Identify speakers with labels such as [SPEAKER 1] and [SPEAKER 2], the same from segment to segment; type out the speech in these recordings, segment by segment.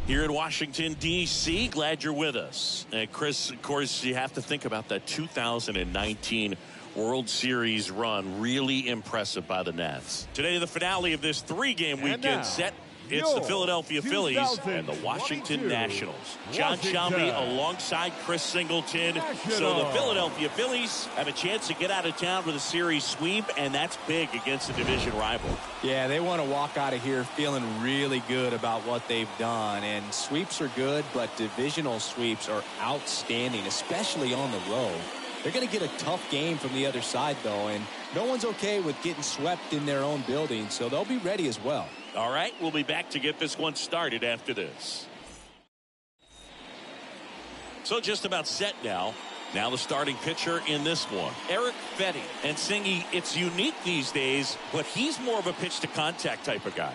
[SPEAKER 1] Here in Washington, D.C., glad you're with us. And Chris, of course, you have to think about that 2019 World Series run. Really impressive by the Nats. Today, the finale of this three-game weekend set. It's the Philadelphia Phillies and the Washington Nationals. John Shelby alongside Chris Singleton. So the Philadelphia Phillies have a chance to get out of town with a series sweep, and that's big against a division rival.
[SPEAKER 2] Yeah, they want to walk out of here feeling really good about what they've done. And sweeps are good, but divisional sweeps are outstanding, especially on the road. They're going to get a tough game from the other side, though, and no one's okay with getting swept in their own building, so they'll be ready as well.
[SPEAKER 1] All right, we'll be back to get this one started after this. So just about set now. Now the starting pitcher in this one, Eric Fetty. And Singy, it's unique these days, but he's more of a pitch-to-contact type of guy.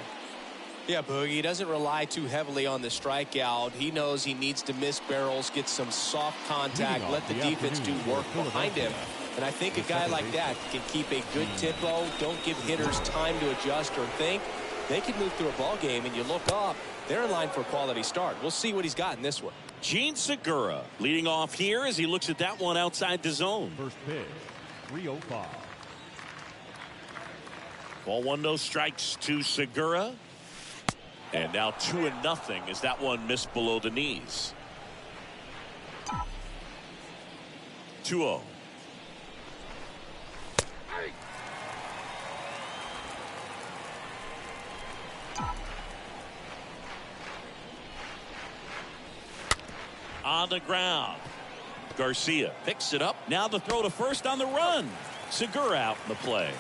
[SPEAKER 2] Yeah, Boogie, he doesn't rely too heavily on the strikeout. He knows he needs to miss barrels, get some soft contact, let the defense do work behind him. And I think a guy like that can keep a good tempo, don't give hitters time to adjust or think. They can move through a ball game, and you look up, they're in line for a quality start. We'll see what he's got in this one.
[SPEAKER 1] Gene Segura leading off here as he looks at that one outside the zone.
[SPEAKER 3] First pitch, 305.
[SPEAKER 1] Ball 1-0 strikes to Segura. And now 2-0 as that one missed below the knees. 2-0. On the ground. Garcia picks it up. Now the throw to first on the run. Segura out in the play.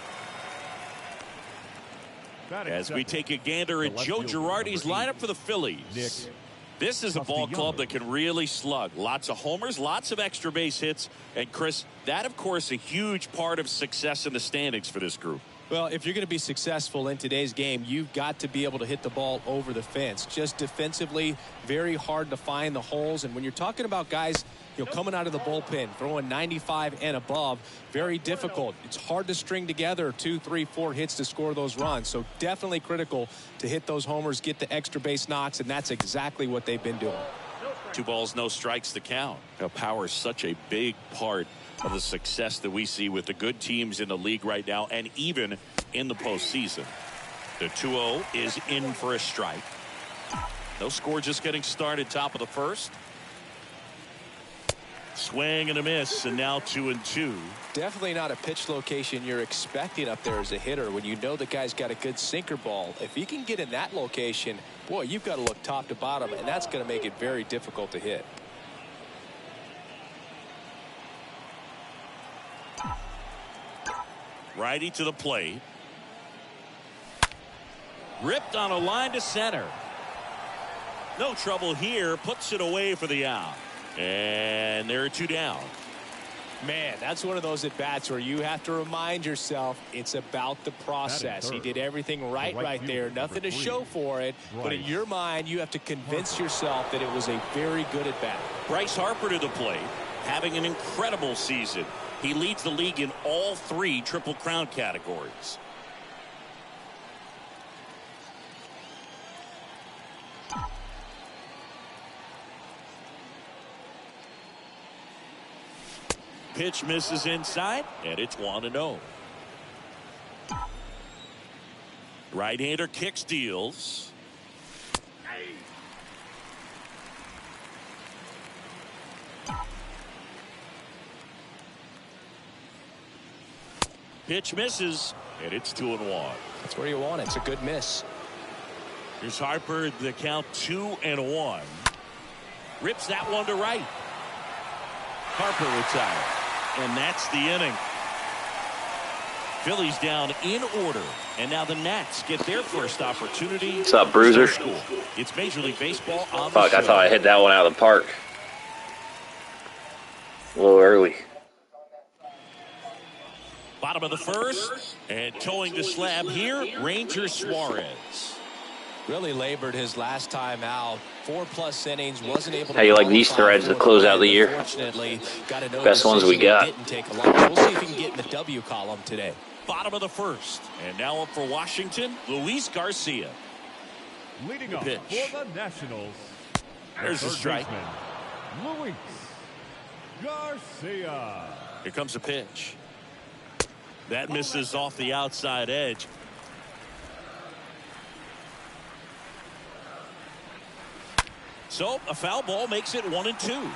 [SPEAKER 1] As we take a gander at Joe Girardi's lineup for the Phillies. This is a ball club that can really slug. Lots of homers, lots of extra base hits. And Chris, that of course a huge part of success in the standings for this group.
[SPEAKER 2] Well, if you're going to be successful in today's game, you've got to be able to hit the ball over the fence. Just defensively, very hard to find the holes. And when you're talking about guys, coming out of the bullpen, throwing 95 and above, very difficult. It's hard to string together 2, 3, 4 hits to score those runs. So definitely critical to hit those homers, get the extra base knocks, and that's exactly what they've been doing.
[SPEAKER 1] 2 balls, no strikes to count. Now, power is such a big part of the success that we see with the good teams in the league right now and even in the postseason. The 2-0 is in for a strike. No score, just getting started, top of the first. Swing and a miss, and now 2-2.
[SPEAKER 2] Definitely not a pitch location you're expecting up there as a hitter when you know the guy's got a good sinker ball. If he can get in that location, boy, you've got to look top to bottom, and that's going to make it very difficult to hit.
[SPEAKER 1] Righty to the plate. Ripped on a line to center. No trouble here. Puts it away for the out. And there are 2 down.
[SPEAKER 2] Man, that's one of those at-bats where you have to remind yourself it's about the process. He did everything right there. Nothing to show for it. But in your mind, you have to convince yourself that it was a very good at-bat.
[SPEAKER 1] Bryce Harper to the plate, having an incredible season. He leads the league in all 3 Triple Crown categories. Pitch misses inside, and it's 1-0. Right-hander kicks, deals. Pitch misses, and it's 2-1.
[SPEAKER 2] That's where you want it. It's a good miss.
[SPEAKER 1] Here's Harper, the count 2-1. Rips that one to right. Harper retired. And that's the inning. Phillies down in order. And now the Nats get their first opportunity.
[SPEAKER 4] What's up, Bruiser?
[SPEAKER 1] It's Major League Baseball on
[SPEAKER 4] Fuck,
[SPEAKER 1] the
[SPEAKER 4] I
[SPEAKER 1] show.
[SPEAKER 4] thought I hit that one out of the park. A little early.
[SPEAKER 1] Bottom of the first. And towing the slab here, Ranger Suarez.
[SPEAKER 2] Really labored his last time out. 4+ innings, wasn't able to.
[SPEAKER 4] How you like these threads to close out the year?
[SPEAKER 2] Fortunately, got a
[SPEAKER 4] Best ones we got.
[SPEAKER 2] Didn't take a lot. We'll see if he can get in the W column today.
[SPEAKER 1] Bottom of the first. And now up for Washington, Luis Garcia.
[SPEAKER 3] Leading off
[SPEAKER 1] Pitch.
[SPEAKER 3] for the Nationals.
[SPEAKER 1] There's the
[SPEAKER 3] third
[SPEAKER 1] strike.
[SPEAKER 3] baseman, Luis Garcia.
[SPEAKER 1] Here comes a pitch. That misses off the outside edge. So a foul ball makes it 1-2.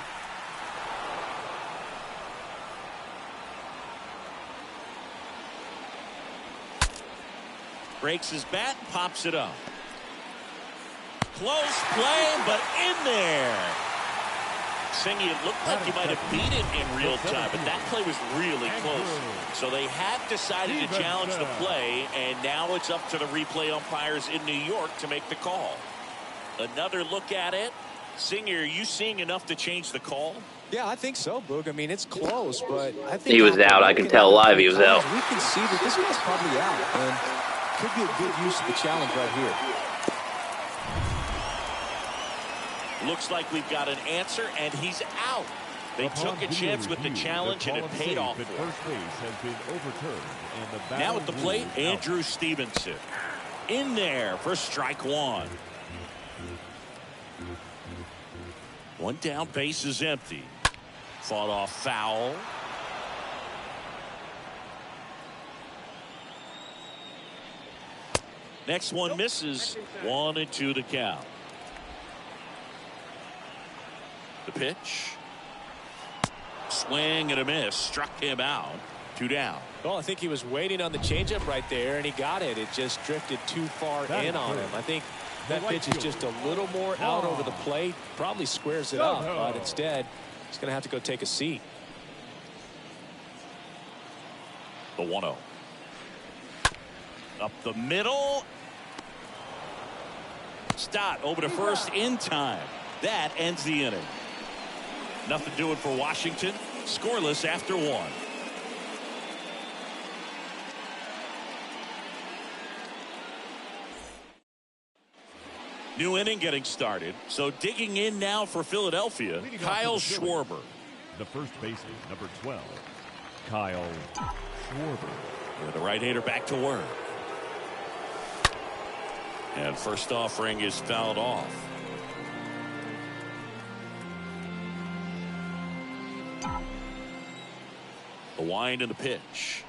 [SPEAKER 1] Breaks his bat, pops it up. Close play, but in there. Singy, it looked like he might have beat it in real time, but that play was really close. So they have decided to challenge the play, and now it's up to the replay umpires in New York to make the call. Another look at it. Singer, are you seeing enough to change the call?
[SPEAKER 2] Yeah, I think so, Boog. I mean, it's close, but I think
[SPEAKER 4] He was out. I can tell live he was out.
[SPEAKER 2] We can see that this guy's probably out, and could be a good use of the challenge right here.
[SPEAKER 1] Looks like we've got an answer, and he's out. They took a chance with the challenge, and it paid off for him.
[SPEAKER 3] First base has been overturned, and the
[SPEAKER 1] Now at the plate,
[SPEAKER 3] battle rule
[SPEAKER 1] Andrew Stevenson. In there for strike 1. One down, base is empty. Fought off foul. Next one misses. 1-2 to count. The pitch. Swing and a miss. Struck him out. 2 down.
[SPEAKER 2] Well, I think he was waiting on the changeup right there, and he got it. It just drifted too far in on him. I think that pitch is just a little more out over the plate. Probably squares it up, but instead, he's going to have to go take a seat.
[SPEAKER 1] The 1-0. Up the middle. Stott over to first in time. That ends the inning. Nothing doing for Washington. Scoreless after 1. New inning getting started. So digging in now for Philadelphia, Kyle Schwarber.
[SPEAKER 3] The first baseman, number 12, Kyle Schwarber.
[SPEAKER 1] With the right-hander back to work. And first offering is fouled off. The wind and the pitch.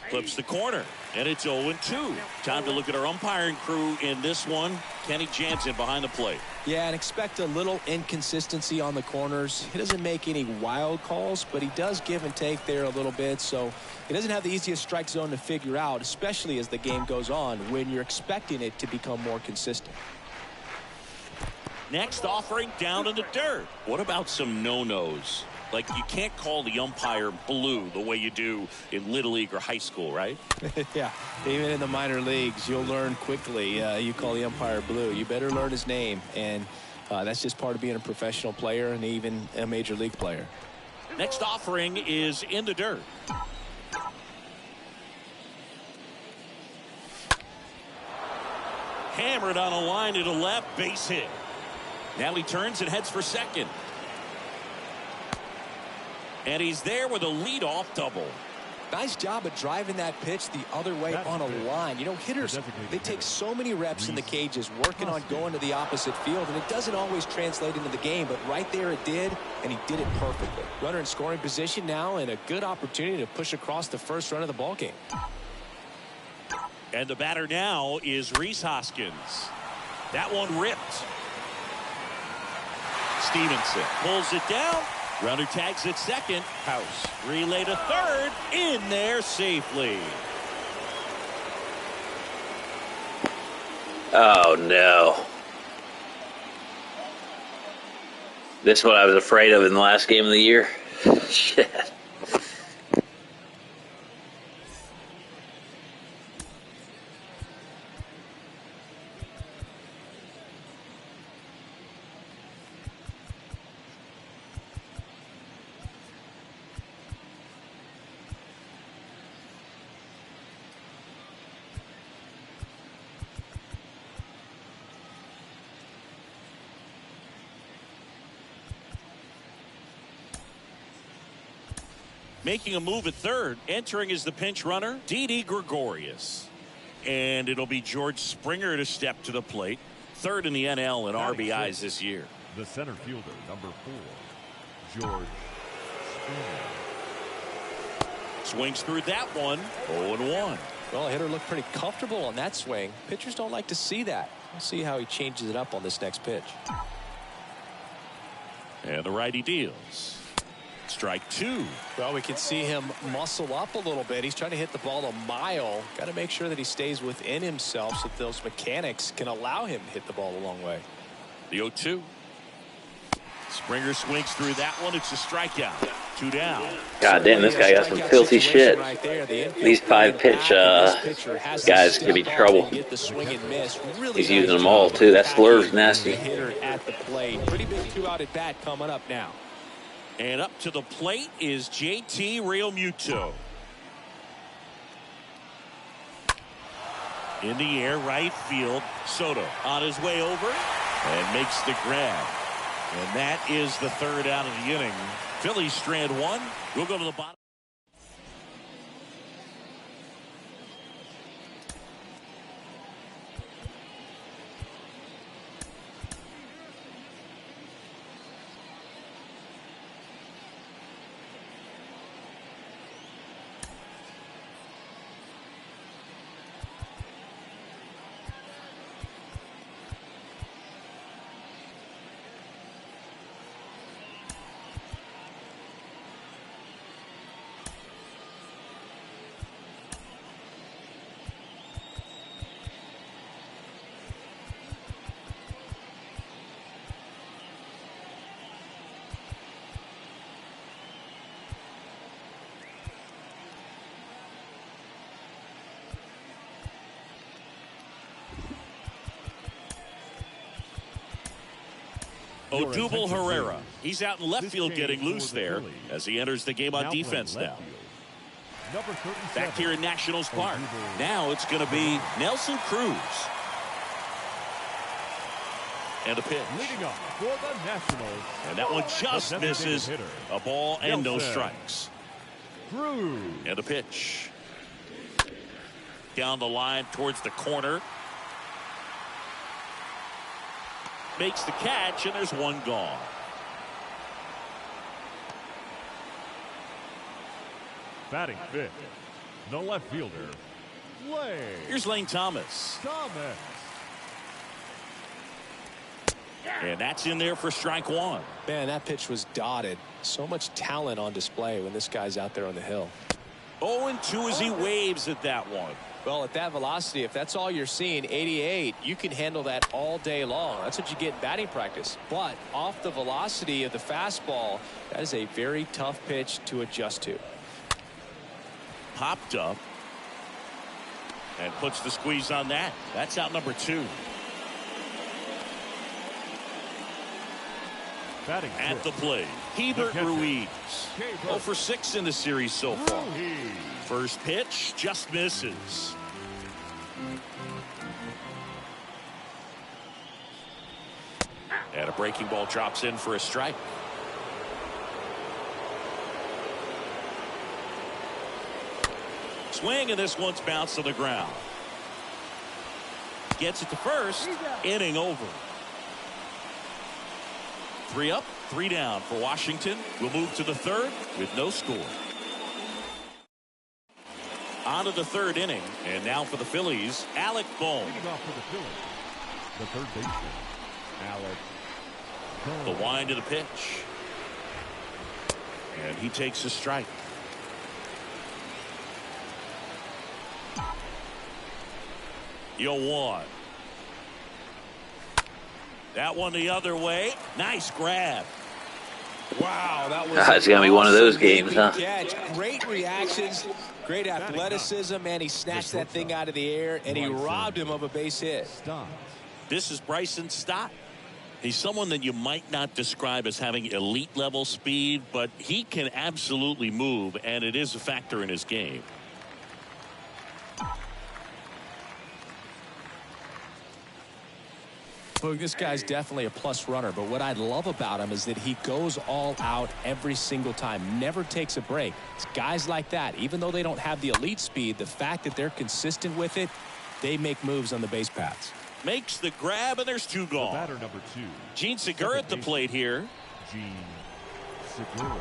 [SPEAKER 1] Flips the corner, and it's 0-2. Time to look at our umpiring crew in this one. Kenny Jansen behind the plate.
[SPEAKER 2] Yeah, and expect a little inconsistency on the corners. He doesn't make any wild calls, but he does give and take there a little bit, so he doesn't have the easiest strike zone to figure out, especially as the game goes on when you're expecting it to become more consistent.
[SPEAKER 1] Next offering down in the dirt. What about some no-nos? Like, you can't call the umpire blue the way you do in Little League or high school, right?
[SPEAKER 2] Yeah, even in the minor leagues, you'll learn quickly. You call the umpire blue. You better learn his name, and that's just part of being a professional player and even a major league player.
[SPEAKER 1] Next offering is in the dirt. Hammered on a line to the left, base hit. Now he turns and heads for second. And he's there with a leadoff double.
[SPEAKER 2] Nice job of driving that pitch the other way on a line. You know, hitters, they take so many reps in the cages working on going to the opposite field, and it doesn't always translate into the game, but right there it did, and he did it perfectly. Runner in scoring position now, and a good opportunity to push across the first run of the ballgame.
[SPEAKER 1] And the batter now is Rhys Hoskins. That one ripped. Stevenson pulls it down. Runner tags at second. House. Relay to third. In there safely.
[SPEAKER 4] Oh, no. This is what I was afraid of in the last game of the year. Shit.
[SPEAKER 1] Making a move at third. Entering as the pinch runner, Didi Gregorius. And it'll be George Springer to step to the plate. Third in the NL in RBIs this year.
[SPEAKER 3] The center fielder, number 4, George Springer.
[SPEAKER 1] Swings through that one. 0-1.
[SPEAKER 2] Well, the hitter looked pretty comfortable on that swing. Pitchers don't like to see that. We'll see how he changes it up on this next pitch.
[SPEAKER 1] And the righty deals. Strike 2.
[SPEAKER 2] Well, we can see him muscle up a little bit. He's trying to hit the ball a mile. Got to make sure that he stays within himself so that those mechanics can allow him to hit the ball a long way.
[SPEAKER 1] The 0-2. Springer swings through that one. It's a strikeout. 2 down.
[SPEAKER 4] God damn, this guy got some filthy shit. These 5-pitch guys could be trouble. He's using them all, too. That slurve's nasty.
[SPEAKER 2] Pretty big 2-out at bat coming up now.
[SPEAKER 1] And up to the plate is JT Realmuto. In the air, right field. Soto on his way over and makes the grab. And that is the third out of the inning. Phillies strand 1. We'll go to the bottom. Odubel Herrera. He's out in left field getting loose there as he enters the game on defense now. Back here in Nationals Park. Now it's going to be Nelson Cruz. And a pitch.
[SPEAKER 3] Leading up for the Nationals.
[SPEAKER 1] And that one just misses a ball and no strikes.
[SPEAKER 3] Cruz.
[SPEAKER 1] And a pitch. Down the line towards the corner. Makes the catch, and there's one gone.
[SPEAKER 3] Batting fifth, the left fielder, Lane.
[SPEAKER 1] Here's Lane Thomas. And that's in there for strike one.
[SPEAKER 2] Man, that pitch was dotted. So much talent on display when this guy's out there on the hill.
[SPEAKER 1] 0-2 as he waves at that one.
[SPEAKER 2] Well, at that velocity, if that's all you're seeing, 88, you can handle that all day long. That's what you get in batting practice. But off the velocity of the fastball, that is a very tough pitch to adjust to.
[SPEAKER 1] Popped up. And puts the squeeze on that. That's out number 2.
[SPEAKER 3] Batting
[SPEAKER 1] at the plate, Hebert Ruiz. 0 for 6 in the series so far. First pitch just misses. And a breaking ball drops in for a strike. Swing, and this one's bounced to the ground. Gets it to first. Inning over. 3 up, 3 down for Washington. We'll move to the third with no score. On to the third inning, and now for the Phillies, Alec Bohm.
[SPEAKER 3] Off for the Phillies, the third baseman, Alec Bohm.
[SPEAKER 1] The wind of the pitch. And he takes a strike. You'll want. That one the other way. Nice grab.
[SPEAKER 2] Wow, that was
[SPEAKER 4] it's going to be one of those games, huh?
[SPEAKER 2] Catch. Great reactions, great athleticism, and he snatched that thing out of the air, and he robbed him of a base hit.
[SPEAKER 1] This is Bryson Stott. He's someone that you might not describe as having elite level speed, but he can absolutely move, and it is a factor in his game.
[SPEAKER 2] Look, this guy's definitely a plus runner, but what I love about him is that he goes all out every single time, never takes a break. It's guys like that, even though they don't have the elite speed, the fact that they're consistent with it, they make moves on the base paths.
[SPEAKER 1] Makes the grab, and there's 2 gone.
[SPEAKER 3] Batter number 2.
[SPEAKER 1] Gene Segura at the plate here.
[SPEAKER 3] Gene Segura.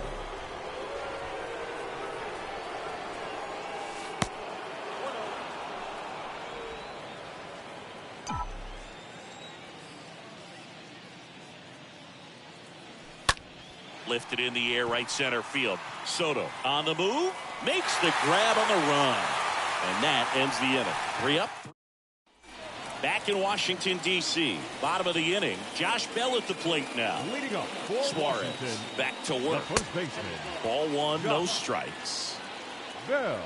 [SPEAKER 1] Lifted in the air, right center field. Soto on the move, makes the grab on the run. And that ends the inning. 3 up. Back in Washington, D.C. Bottom of the inning. Josh Bell at the plate now.
[SPEAKER 3] Leading up for
[SPEAKER 1] Suarez
[SPEAKER 3] Washington,
[SPEAKER 1] back to work.
[SPEAKER 3] the first baseman,
[SPEAKER 1] Ball 1, no strikes.
[SPEAKER 3] Bell.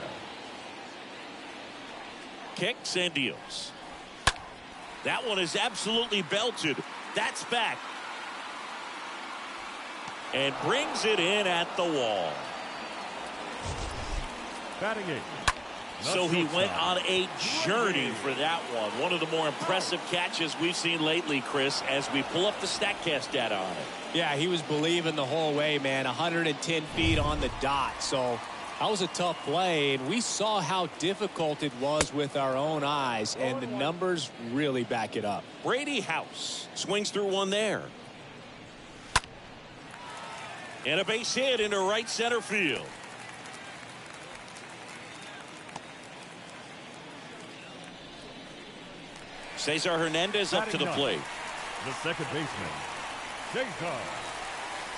[SPEAKER 1] Kicks and deals. That one is absolutely belted. That's back. And brings it in at the wall.
[SPEAKER 3] Batting 8.
[SPEAKER 1] So he went on a journey for that one. One of the more impressive catches we've seen lately, Chris, as we pull up the StatCast data on it.
[SPEAKER 2] Yeah, he was believing the whole way, man. 110 feet on the dot. So that was a tough play, and we saw how difficult it was with our own eyes, and the numbers really back it up.
[SPEAKER 1] Brady House swings through one there. And a base hit into right center field. Cesar Hernandez up to the plate.
[SPEAKER 3] The second baseman, Cesar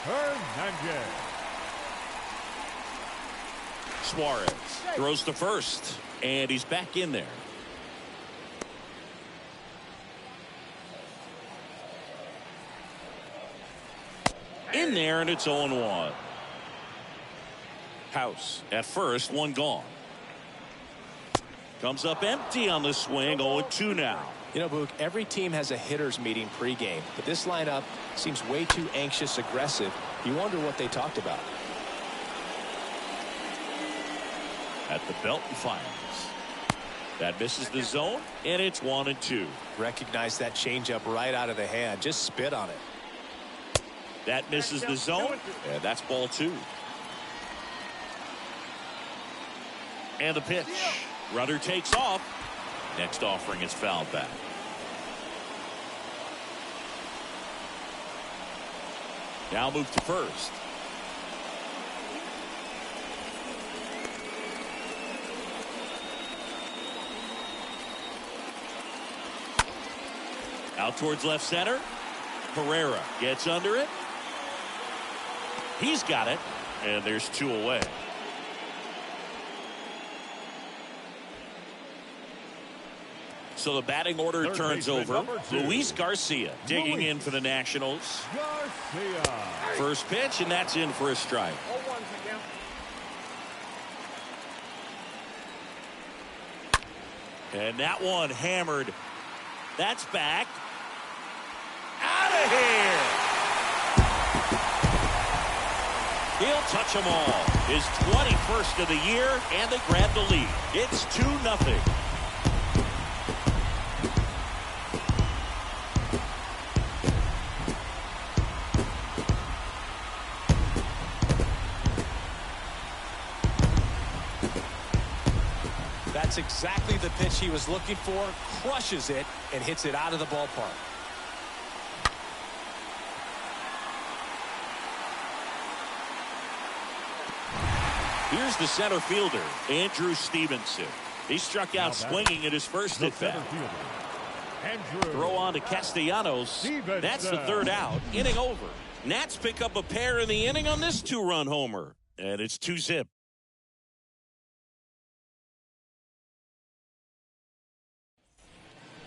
[SPEAKER 3] Hernandez.
[SPEAKER 1] Suarez throws to first, and he's back in there. In there, and it's 0-1. House at first, 1 gone. Comes up empty on the swing, 0-2 now.
[SPEAKER 2] You know, Boog, every team has a hitters meeting pregame, but this lineup seems way too anxious, aggressive. You wonder what they talked about.
[SPEAKER 1] At the belt and fires. That misses the zone, and it's 1-2.
[SPEAKER 2] Recognize that changeup right out of the hand. Just spit on it.
[SPEAKER 1] That misses the zone, and that's ball 2. And the pitch. Runner takes off. Next offering is fouled back. Now move to first. Out towards left center. Herrera gets under it. He's got it. And there's 2 away. So the batting order turns over. Luis Garcia digging in for the Nationals. First pitch, and that's in for a strike. And that one hammered. That's back. Out of here. He'll touch them all. His 21st of the year, and they grab the lead. It's 2-0.
[SPEAKER 2] That's exactly the pitch he was looking for. Crushes it and hits it out of the ballpark.
[SPEAKER 1] Here's the center fielder, Andrew Stevenson. He struck out swinging at his first at bat. Throw on to Castellanos. That's the 3rd out. Inning over. Nats pick up a pair in the inning on this 2-run homer. And it's 2-zip.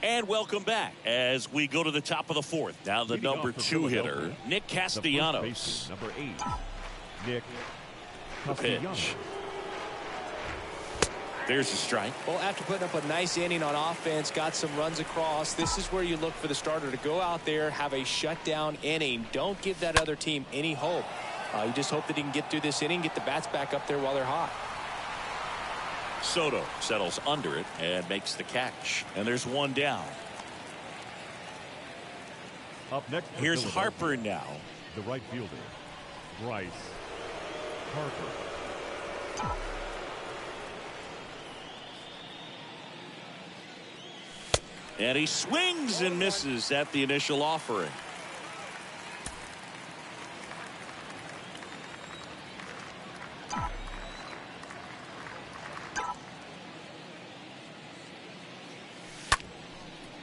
[SPEAKER 1] And welcome back as we go to the top of the 4th. Now the number 2 hitter, Nick Castellanos.
[SPEAKER 3] Number 8, Nick
[SPEAKER 1] The pitch. There's a strike.
[SPEAKER 2] Well, after putting up a nice inning on offense, got some runs across, this is where you look for the starter to go out there, have a shutdown inning. Don't give that other team any hope. You just hope that he can get through this inning, get the bats back up there while they're hot.
[SPEAKER 1] Soto settles under it and makes the catch. And there's 1 down.
[SPEAKER 3] Up next,
[SPEAKER 1] here's Harper now.
[SPEAKER 3] The right fielder, Bryce Harper.
[SPEAKER 1] And he swings and misses at the initial offering.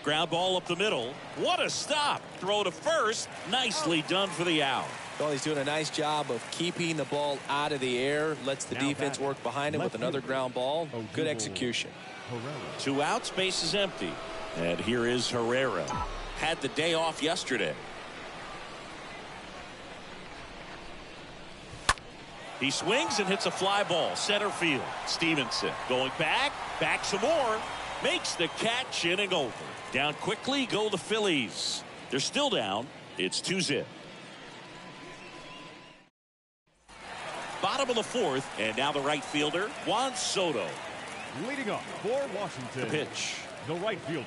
[SPEAKER 1] Ground ball up the middle. What a stop. Throw to first. Nicely done for the out.
[SPEAKER 2] Well, he's doing a nice job of keeping the ball out of the air. Lets the defense work behind him with another ground ball. Good execution.
[SPEAKER 1] 2 outs, base is empty. And here is Herrera. Had the day off yesterday. He swings and hits a fly ball. Center field. Stevenson going back. Back some more. Makes the catch. Inning over. Down quickly go the Phillies. They're still down. It's 2-zip. Bottom of the 4th. And now the right fielder, Juan Soto.
[SPEAKER 3] Leading up for Washington.
[SPEAKER 1] The pitch.
[SPEAKER 3] The right fielder.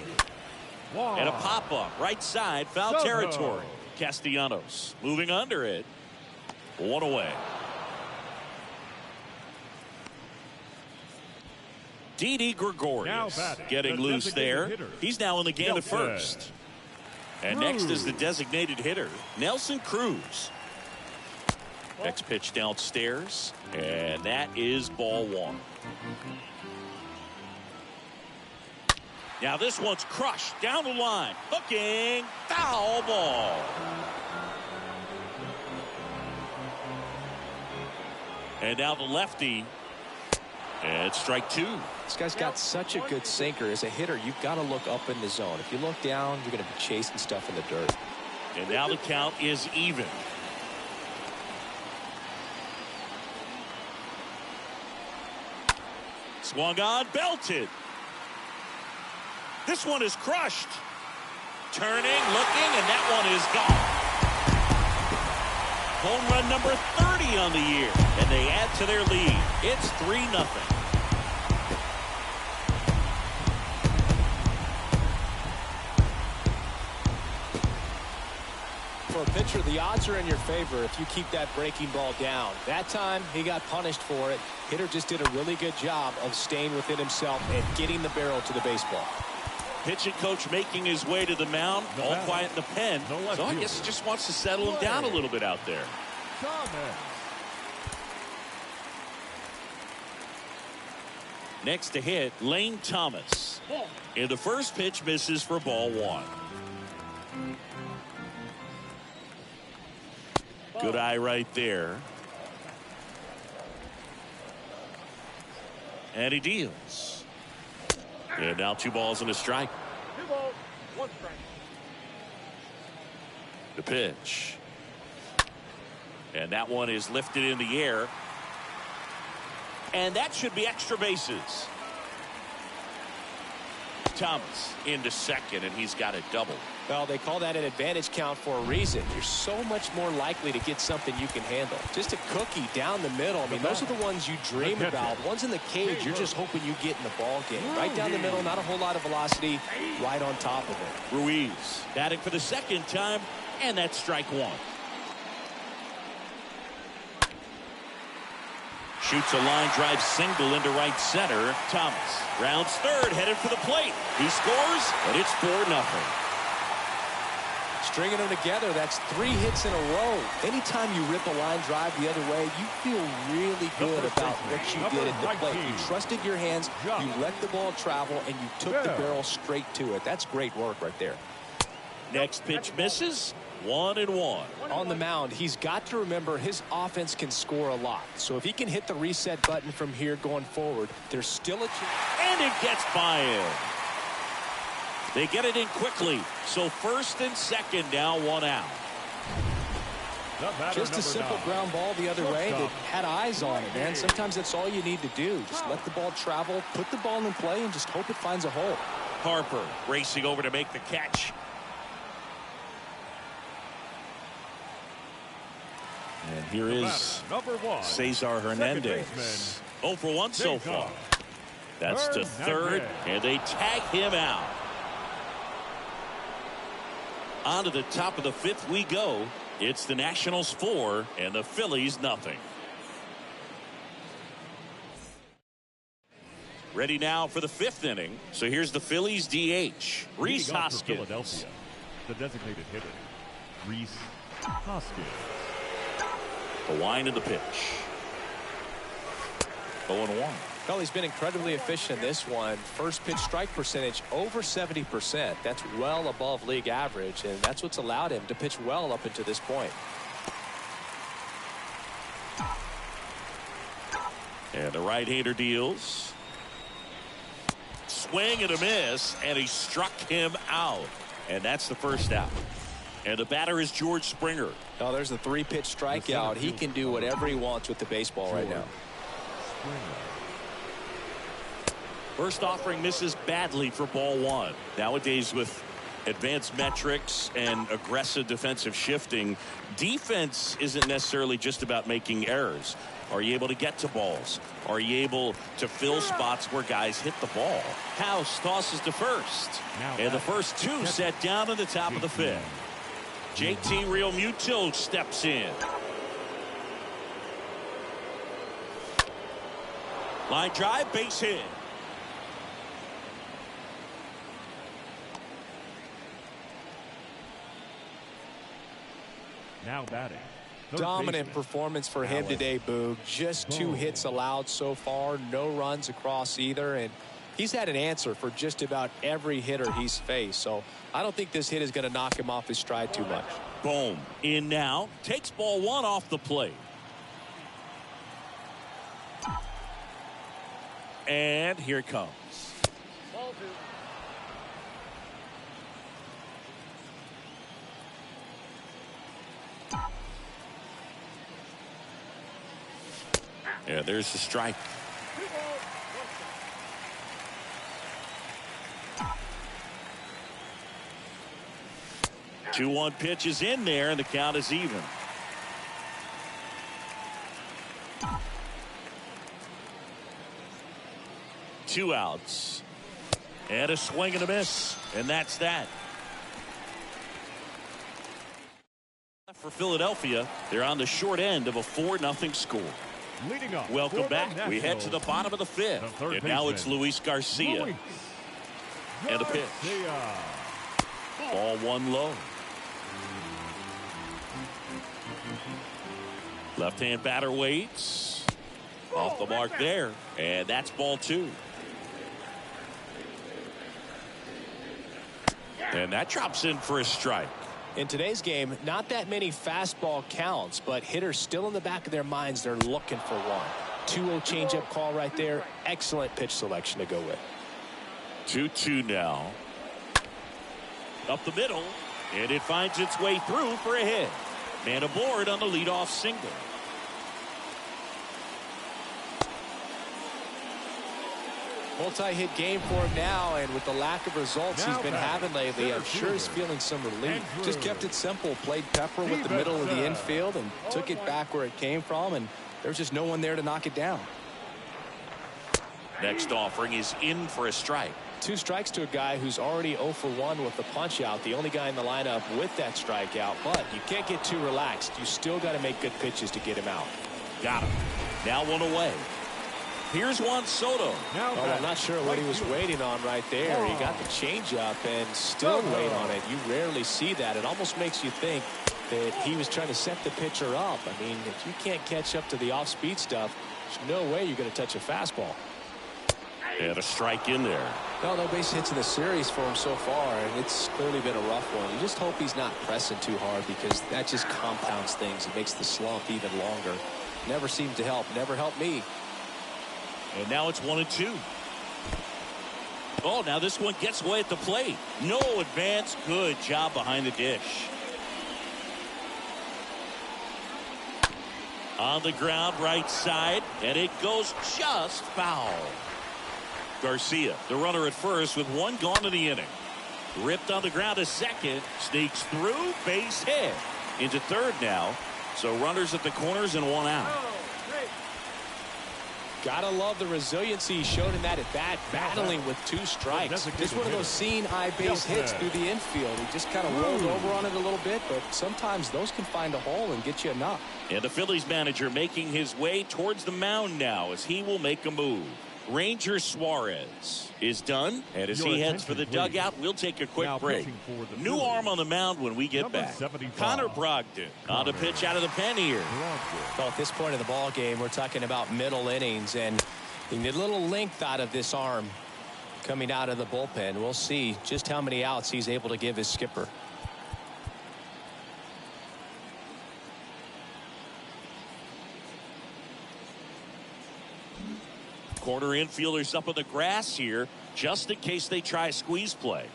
[SPEAKER 1] And a pop-up. Right side. Foul
[SPEAKER 3] Soto.
[SPEAKER 1] territory. Castellanos moving under it. 1 away. Didi Gregorius getting loose there. He's now in the game at first. And next is the designated hitter, Nelson Cruz. Next pitch downstairs. And that is ball 1. Now this one's crushed down the line. Hooking. Foul ball. And now the lefty. And strike 2.
[SPEAKER 2] This guy's got such a good sinker. As a hitter, you've got to look up in the zone. If you look down, you're going to be chasing stuff in the dirt.
[SPEAKER 1] And now the count is even. Swung on, belted. This one is crushed. Turning, looking, and that one is gone. Home run number 30 on the year. And they add to their lead. It's 3-0.
[SPEAKER 2] For a pitcher, the odds are in your favor if you keep that breaking ball down. That time, he got punished for it. Hitter just did a really good job of staying within himself and getting the barrel to the baseball.
[SPEAKER 1] Pitching coach making his way to the mound. All quiet in the pen. So I guess he just wants to settle him down a little bit out there. Next to hit, Lane Thomas. And the first pitch misses for ball 1. Good eye right there. And he deals. And now 2 balls and a strike.
[SPEAKER 3] 2 balls, 1 strike.
[SPEAKER 1] The pitch. And that one is lifted in the air. And that should be extra bases. Thomas into second, and he's got a double.
[SPEAKER 2] Well, they call that an advantage count for a reason. You're so much more likely to get something you can handle. Just a cookie down the middle. I mean, those are the ones you dream about. Ones in the cage, you're just hoping you get in the ball game. Right down the middle, not a whole lot of velocity, right on top of it.
[SPEAKER 1] Ruiz batting for the second time, and that's strike 1. Shoots a line drive single into right center. Thomas rounds third, headed for the plate. He scores, and it's 4-0.
[SPEAKER 2] Stringing them together, that's 3 hits in a row. Anytime you rip a line drive the other way, you feel really good about what you did at the plate. You trusted your hands, you let the ball travel, and you took the barrel straight to it. That's great work right there.
[SPEAKER 1] Next pitch misses. 1-1.
[SPEAKER 2] On the mound, he's got to remember his offense can score a lot. So if he can hit the reset button from here going forward, there's still a chance.
[SPEAKER 1] And it gets by him. They get it in quickly. So first and second now, 1 out.
[SPEAKER 2] Just a simple ground ball the other way that had eyes on it, man. Sometimes that's all you need to do. Just let the ball travel, put the ball in play, and just hope it finds a hole.
[SPEAKER 1] Harper racing over to make the catch. And here is Cesar Hernandez. 0 for 1 so far. That's to third, and they tag him out. On to the top of the 5th we go. It's the Nationals 4 and the Phillies nothing. Ready now for the 5th inning. So here's the Phillies DH, Rhys Hoskins.
[SPEAKER 3] Philadelphia, the designated hitter, Rhys Hoskins.
[SPEAKER 1] The wind of the pitch. 0-1.
[SPEAKER 2] Well, he's been incredibly efficient in this one. First pitch strike percentage over 70%. That's well above league average, and that's what's allowed him to pitch well up until this point.
[SPEAKER 1] And the right-hander deals. Swing and a miss, and he struck him out. And that's the first out. And the batter is George Springer.
[SPEAKER 2] Oh, there's the 3-pitch strikeout. He can do whatever he wants with the baseball right now.
[SPEAKER 1] First offering misses badly for ball 1. Nowadays with advanced metrics and aggressive defensive shifting, defense isn't necessarily just about making errors. Are you able to get to balls? Are you able to fill spots where guys hit the ball? House tosses to first. And the first 2 set down in the top of the 5th. JT Realmuto steps in. Line drive, base hit.
[SPEAKER 3] Now batting.
[SPEAKER 2] Dominant performance for him today, Boog. Just 2 hits allowed so far. No runs across either. And he's had an answer for just about every hitter he's faced. So I don't think this hit is going to knock him off his stride too much.
[SPEAKER 1] Boom. In now. Takes ball 1 off the plate. And here it comes.
[SPEAKER 3] Ball 2.
[SPEAKER 1] Yeah, there's the strike. 2-1 pitch is in there, and the count is even. Two outs. And a swing and a miss. And that's that. For Philadelphia, they're on the short end of a 4-0 score.
[SPEAKER 3] Leading up.
[SPEAKER 1] Welcome back. We head to the bottom of the 5th. And now it's Luis Garcia. And a pitch. Ball 1 low. Left-hand batter waits. Off the mark there. And that's ball 2. And that drops in for a strike.
[SPEAKER 2] In today's game, not that many fastball counts, but hitters still in the back of their minds, they're looking for one. 2-0 changeup call right there. Excellent pitch selection to go with.
[SPEAKER 1] 2-2 now. Up the middle, and it finds its way through for a hit. Man aboard on the leadoff single.
[SPEAKER 2] Multi-hit game for him now, and with the lack of results he's been having lately, I'm sure he's feeling some relief. Just kept it simple, played pepper with the middle of the infield, and took it back where it came from, and there's just no one there to knock it down.
[SPEAKER 1] Next offering is in for a strike.
[SPEAKER 2] 2 strikes to a guy who's already 0 for 1 with the punch out, the only guy in the lineup with that strikeout, but you can't get too relaxed. You still got to make good pitches to get him out.
[SPEAKER 1] Got him. Now 1 away. Here's Juan Soto.
[SPEAKER 2] Oh, I'm not sure what he was waiting on right there. He got the changeup and still late on it. You rarely see that. It almost makes you think that he was trying to set the pitcher up. I mean, if you can't catch up to the off-speed stuff, there's no way you're going to touch a fastball.
[SPEAKER 1] And a strike in there.
[SPEAKER 2] No base hits in the series for him so far, and it's clearly been a rough one. You just hope he's not pressing too hard, because that just compounds things. It makes the slump even longer. Never seemed to help. Never helped me.
[SPEAKER 1] And now it's 1-2. Oh, now this one gets away at the plate. No advance. Good job behind the dish. On the ground, right side, and it goes just foul. Garcia, the runner at first with 1 gone in the inning. Ripped on the ground to second, sneaks through, base hit. Into third now. So runners at the corners and 1 out.
[SPEAKER 2] Gotta love the resiliency he showed in that at bat, battling with 2 strikes. Just one of those seeing eye base hits through the infield. He just kind of rolled over on it a little bit, but sometimes those can find a hole and get you a knock.
[SPEAKER 1] And the Phillies manager making his way towards the mound now as he will make a move. Ranger Suarez is done, and as he heads for the dugout, we'll take a quick break. New arm on the mound when we get back. Connor Brogdon on the pitch out of the pen here.
[SPEAKER 2] Well, at this point of the ball game, we're talking about middle innings, and you need a little length out of this arm coming out of the bullpen. We'll see just how many outs he's able to give his skipper.
[SPEAKER 1] Corner infielders up on the grass here just in case they try a squeeze play.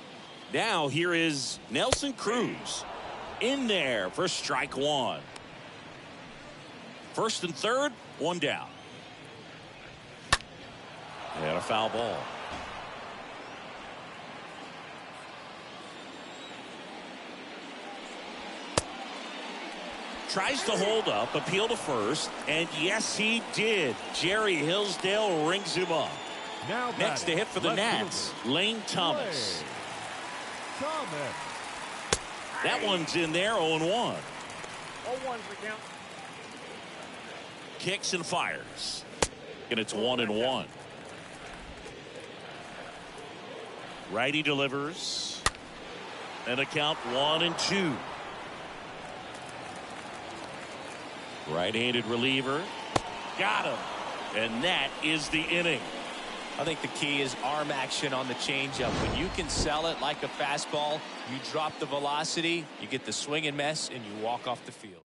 [SPEAKER 1] Now here is Nelson Cruz in there for strike 1. First and third, 1 down. And a foul ball. Tries to hold up, appeal to first, and yes, he did. Jerry Hillsdale rings him up. Next to hit for the Nats, Lane Thomas. That one's in there, 0-1.
[SPEAKER 5] 0-1 for count.
[SPEAKER 1] Kicks and fires. And it's 1-1. Righty delivers. And a count 1-2. Right-handed reliever. Got him. And that is the inning.
[SPEAKER 2] I think the key is arm action on the changeup. When you can sell it like a fastball, you drop the velocity, you get the swing and miss, and you walk off the field.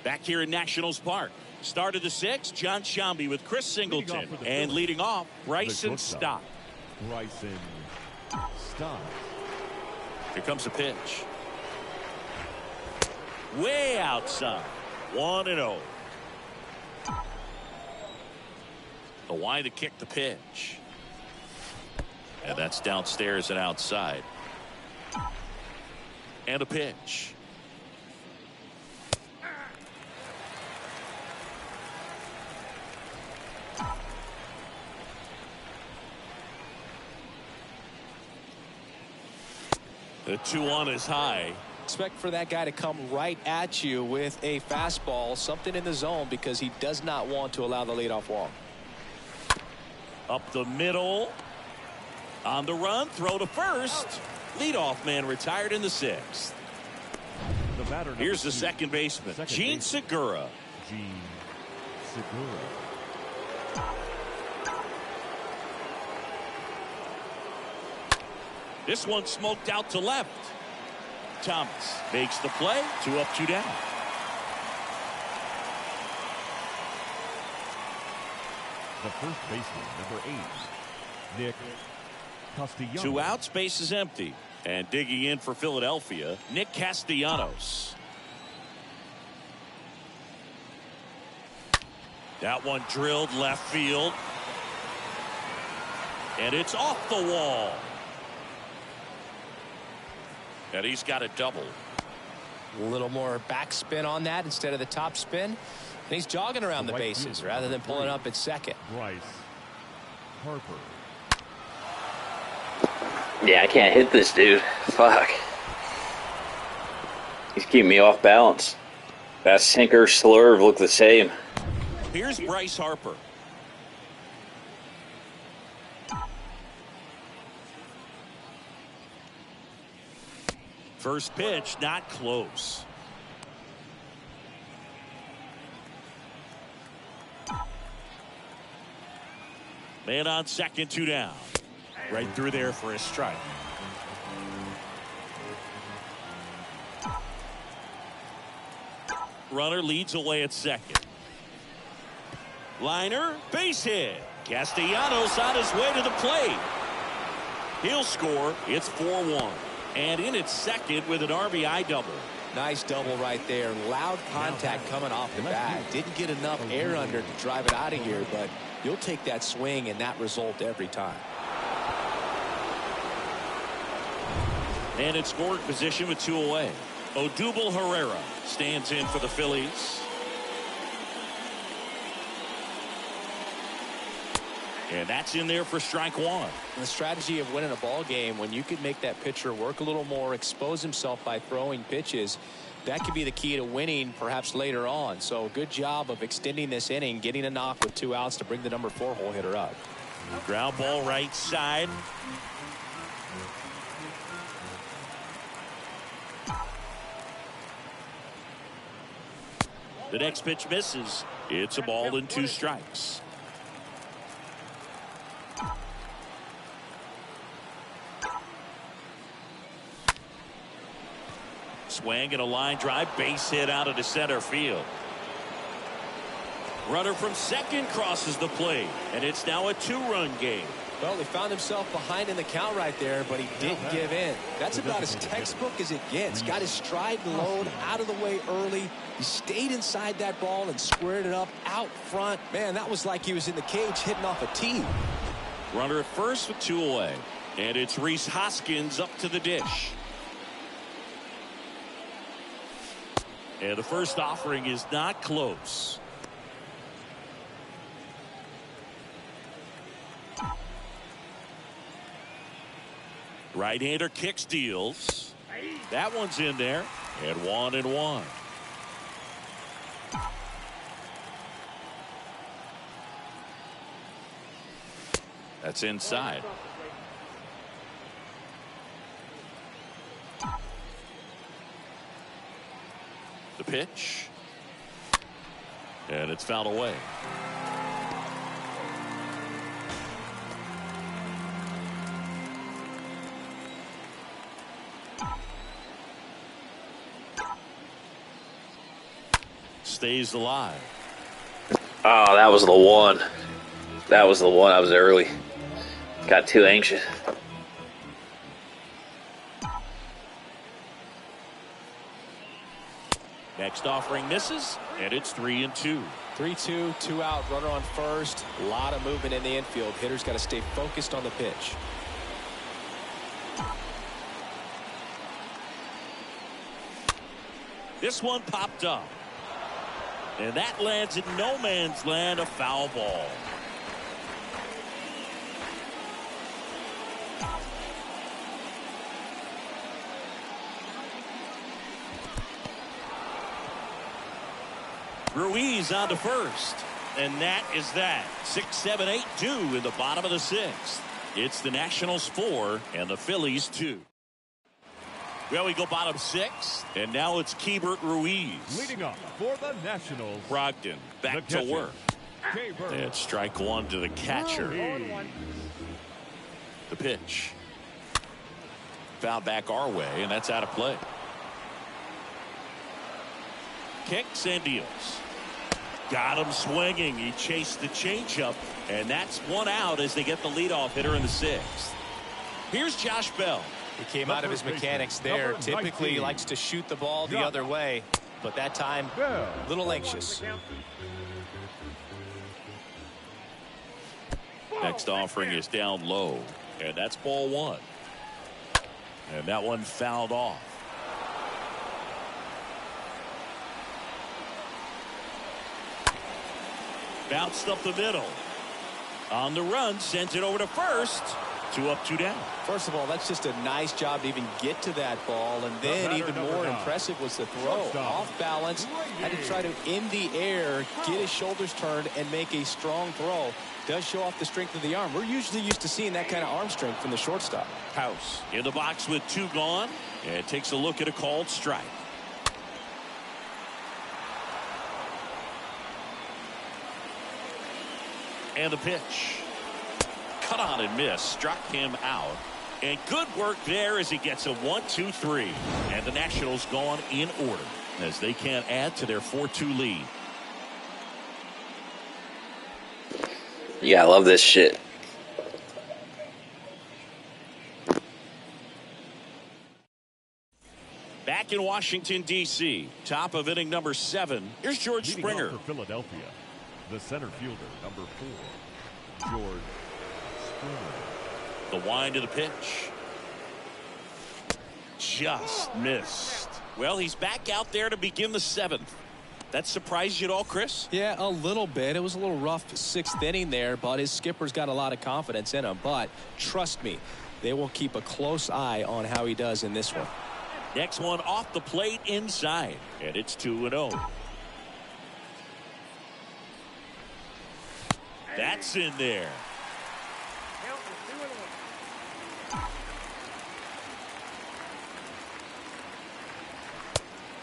[SPEAKER 1] Back here in Nationals Park. Start of the 6th, John Shambi with Chris Singleton. And leading off, Bryson Stott.
[SPEAKER 3] Bryson Stott.
[SPEAKER 1] Here comes the pitch. Way outside. 1-0. The wide to kick the pitch. And that's downstairs and outside. And a pitch. The 2-1 is high.
[SPEAKER 2] Expect for that guy to come right at you with a fastball, something in the zone, because he does not want to allow the leadoff walk.
[SPEAKER 1] Up the middle. On the run, throw to first. Leadoff man retired in the 6th. Here's the second baseman, Gene Segura.
[SPEAKER 3] Gene Segura.
[SPEAKER 1] This one smoked out to left. Thomas makes the play. 2 up, 2 down.
[SPEAKER 3] The first baseman, number 8, Nick Castellanos.
[SPEAKER 1] 2 outs, base is empty. And digging in for Philadelphia, Nick Castellanos. That one drilled left field. And it's off the wall. And he's got a double.
[SPEAKER 2] A little more backspin on that instead of the top spin. And he's jogging around the bases rather than pulling up at second.
[SPEAKER 3] Bryce Harper.
[SPEAKER 4] Yeah, I can't hit this dude. Fuck. He's keeping me off balance. That sinker, slurve look the same.
[SPEAKER 1] Here's Bryce Harper. First pitch, not close. Man on second, 2 down. Right through there for a strike. Runner leads away at second. Liner, base hit. Castellanos on his way to the plate. He'll score. It's 4-1. And in its second with an RBI double.
[SPEAKER 2] Nice double right there. Loud contact coming off the bat. Didn't get enough air under to drive it out of here, but you'll take that swing and that result every time.
[SPEAKER 1] And in scoring position with 2 away. Odubel Herrera stands in for the Phillies. And that's in there for strike 1.
[SPEAKER 2] The strategy of winning a ball game, when you can make that pitcher work a little more, expose himself by throwing pitches, that could be the key to winning perhaps later on. So good job of extending this inning, getting a knock with 2 outs to bring the number 4 hole hitter up.
[SPEAKER 1] Ground ball right side. The next pitch misses. It's a ball and 2 strikes. Swing and a line drive, base hit out into center field. Runner from second crosses the plate, and it's now a 2-run game.
[SPEAKER 2] Well, he found himself behind in the count right there, but he didn't give in. That's about as textbook as it gets. Got his stride and load out of the way early. He stayed inside that ball and squared it up out front. Man, that was like he was in the cage hitting off a tee.
[SPEAKER 1] Runner at first with 2 away, and it's Rhys Hoskins up to the dish. And the first offering is not close. Right-hander kick steals. That one's in there. And 1-1. That's inside. The pitch. And it's fouled away. Stays alive.
[SPEAKER 4] Oh, that was the one. That was the one. I was early. Got too anxious.
[SPEAKER 1] Next offering misses, and it's 3-2.
[SPEAKER 2] 3-2, 2 out, runner on first. A lot of movement in the infield. Hitter's got to stay focused on the pitch.
[SPEAKER 1] This one popped up. And that lands in no man's land, a foul ball. Ruiz on to first. And that is that. 6-7-8-2 in the bottom of the 6th. It's the Nationals 4 and the Phillies 2. Well, we go bottom 6, and now it's Keibert Ruiz.
[SPEAKER 3] Leading up for the Nationals,
[SPEAKER 1] Brogdon back to work. And strike 1 to the catcher. The pitch. fouled back our way, and that's out of play. Kicks and deals. Got him swinging. He chased the changeup, and that's one out as they get the leadoff hitter in the 6th. Here's Josh Bell.
[SPEAKER 2] He came out of his mechanics there. Typically he likes to shoot the ball the other way, but that time a little anxious.
[SPEAKER 1] Next offering is down low, and that's ball 1. And that one fouled off. Bounced up the middle. On the run, sends it over to first. 2 up, 2 down.
[SPEAKER 2] First of all, that's just a nice job to even get to that ball, and then even more impressive was the throw. Off balance, had to try to, in the air, get his shoulders turned and make a strong throw. Does show off the strength of the arm. We're usually used to seeing that kind of arm strength from the shortstop.
[SPEAKER 1] House in the box with 2 gone, and takes a look at a called strike. And the pitch. Cut on and miss. Struck him out. And good work there as he gets a 1-2-3. And the Nationals gone in order as they can't add to their 4-2 lead.
[SPEAKER 4] Yeah, I love this shit.
[SPEAKER 1] Back in Washington, D.C., top of inning number 7. Here's George
[SPEAKER 3] Leading
[SPEAKER 1] Springer.
[SPEAKER 3] off for Philadelphia, the center fielder, number 4, George Springer.
[SPEAKER 1] The wind of the pitch. Just missed. Well, he's back out there to begin the 7th. That surprised you at all, Chris?
[SPEAKER 2] Yeah, a little bit. It was a little rough 6th inning there, but his skipper's got a lot of confidence in him. But trust me, they will keep a close eye on how he does in this one.
[SPEAKER 1] Next one off the plate inside, and it's 2-0. That's in there.
[SPEAKER 5] Count is 2-1.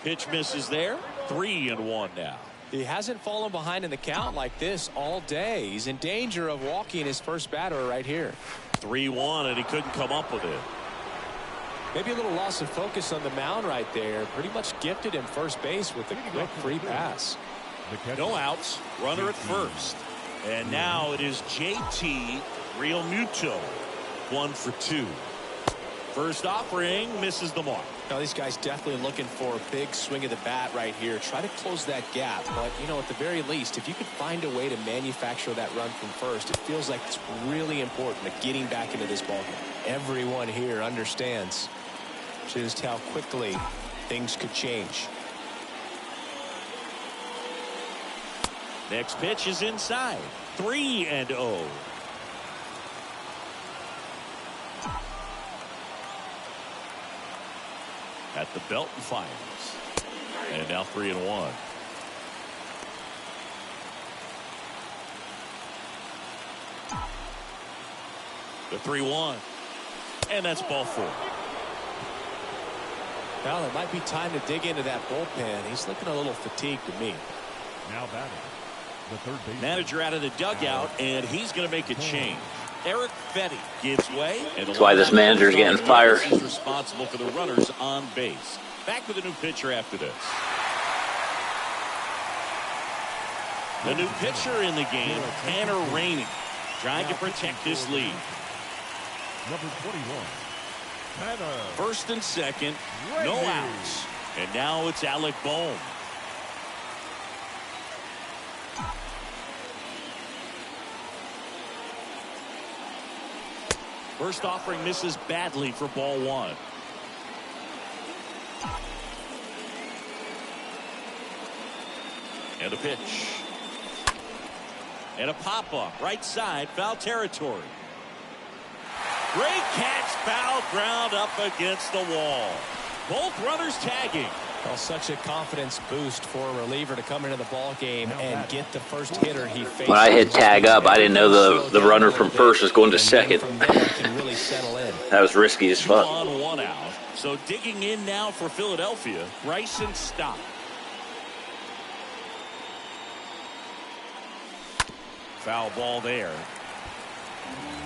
[SPEAKER 1] Pitch misses there. 3-1 now.
[SPEAKER 2] He hasn't fallen behind in the count like this all day. He's in danger of walking his first batter right here.
[SPEAKER 1] 3-1, and he couldn't come up with it.
[SPEAKER 2] Maybe a little loss of focus on the mound right there. Pretty much gifted him first base with a quick free pass.
[SPEAKER 1] No outs. Runner at first. And now it is JT Realmuto. 1 for 2. First offering misses the mark.
[SPEAKER 2] Now these guys definitely looking for a big swing of the bat right here. Try to close that gap. But, you know, at the very least, if you could find a way to manufacture that run from first, it feels like it's really important to getting back into this ballgame. Everyone here understands just how quickly things could change.
[SPEAKER 1] Next pitch is inside. 3-0. At the belt and fires. And now 3-1. The 3-1. And that's ball 4.
[SPEAKER 2] Now it might be time to dig into that bullpen. He's looking a little fatigued to me.
[SPEAKER 3] Now batting, the third baseman.
[SPEAKER 1] Manager out of the dugout, and he's going to make a change. Eric Fetty gives way. And
[SPEAKER 4] That's why this manager's getting fired.
[SPEAKER 1] He's responsible for the runners on base. Back with a new pitcher after this. The new pitcher in the game, Tanner Rainey, trying to protect this lead.
[SPEAKER 3] Number 21, Tanner.
[SPEAKER 1] First and second, no
[SPEAKER 3] Rainey.
[SPEAKER 1] outs. And now it's Alec Bohm. First offering misses badly for ball 1. And a pitch. And a pop-up. Right side. Foul territory. Great catch. Foul ground up against the wall. Both runners tagging.
[SPEAKER 2] Well, such a confidence boost for a reliever to come into the ball game and get the first hitter he faced.
[SPEAKER 4] When I hit tag up, I didn't know the runner from first was going to second. That was risky as fuck.
[SPEAKER 1] 2 on, 1 out. So digging in now for Philadelphia, Bryson Stott. Foul ball there.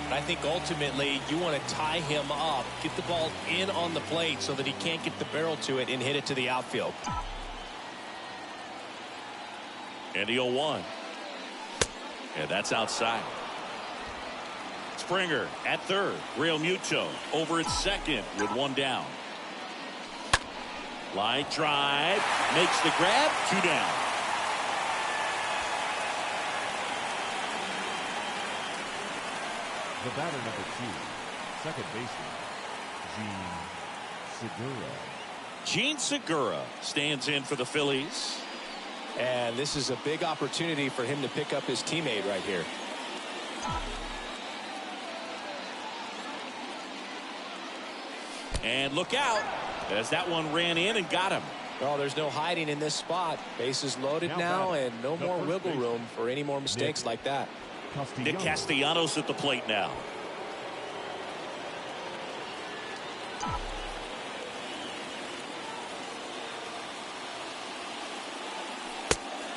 [SPEAKER 2] But I think ultimately you want to tie him up, get the ball in on the plate so that he can't get the barrel to it and hit it to the outfield.
[SPEAKER 1] And the 0-1. And that's outside. Springer at third. Real Muto over at second with one down. Line drive. Makes the grab. 2 down.
[SPEAKER 3] The batter number 2, second baseman, Gene Segura.
[SPEAKER 1] Gene Segura stands in for the Phillies.
[SPEAKER 2] And this is a big opportunity for him to pick up his teammate right here.
[SPEAKER 1] And look out as that one ran in and got him.
[SPEAKER 2] Oh, there's no hiding in this spot. Bases loaded now and no more wiggle room for any more mistakes like that.
[SPEAKER 1] Nick Castellanos at the plate now.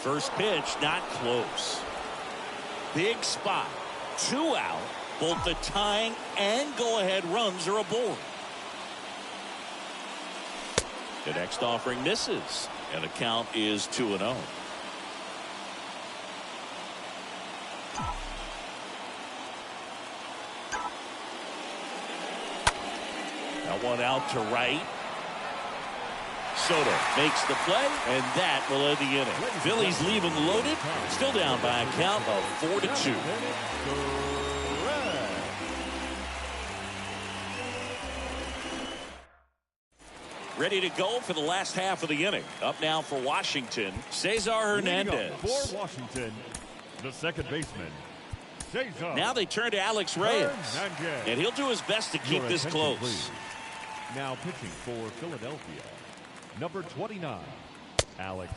[SPEAKER 1] First pitch, not close. Big spot. 2 out. Both the tying and go-ahead runs are aboard. The next offering misses, and the count is 2-0. That one out to right. Soto makes the play, and that will end the inning. Phillies leave them loaded, still down by a count of 4-2. Ready to go for the last half of the inning. Up now for Washington, Cesar Hernandez.
[SPEAKER 3] For Washington, the second baseman, Cesar.
[SPEAKER 1] Now they turn to Alex Reyes, and he'll do his best to keep this close.
[SPEAKER 3] Please. Now pitching for Philadelphia, number 29, Alex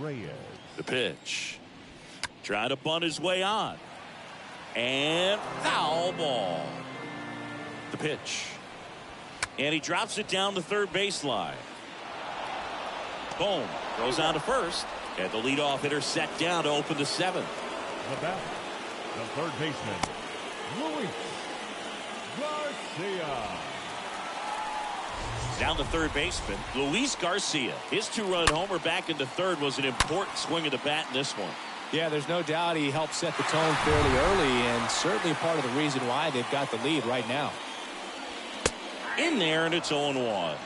[SPEAKER 3] Reyes.
[SPEAKER 1] The pitch. Trying to bunt his way on. And foul ball. The pitch. And he drops it down the third baseline. Boom. Goes on to first. And the leadoff hitter set down to open the 7th.
[SPEAKER 3] The batter, the third baseman, Luis Garcia.
[SPEAKER 1] Down the third baseman, Luis Garcia. His 2-run homer back into third was an important swing of the bat in this one.
[SPEAKER 2] Yeah, there's no doubt he helped set the tone fairly early, and certainly part of the reason why they've got the lead right now.
[SPEAKER 1] In there, and it's 0-1.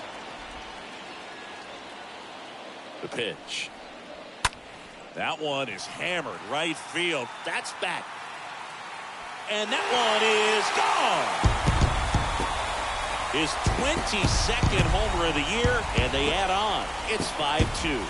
[SPEAKER 1] The pitch. That one is hammered right field. That's back. And that one is gone. His 22nd homer of the year, and they add on. It's 5-2.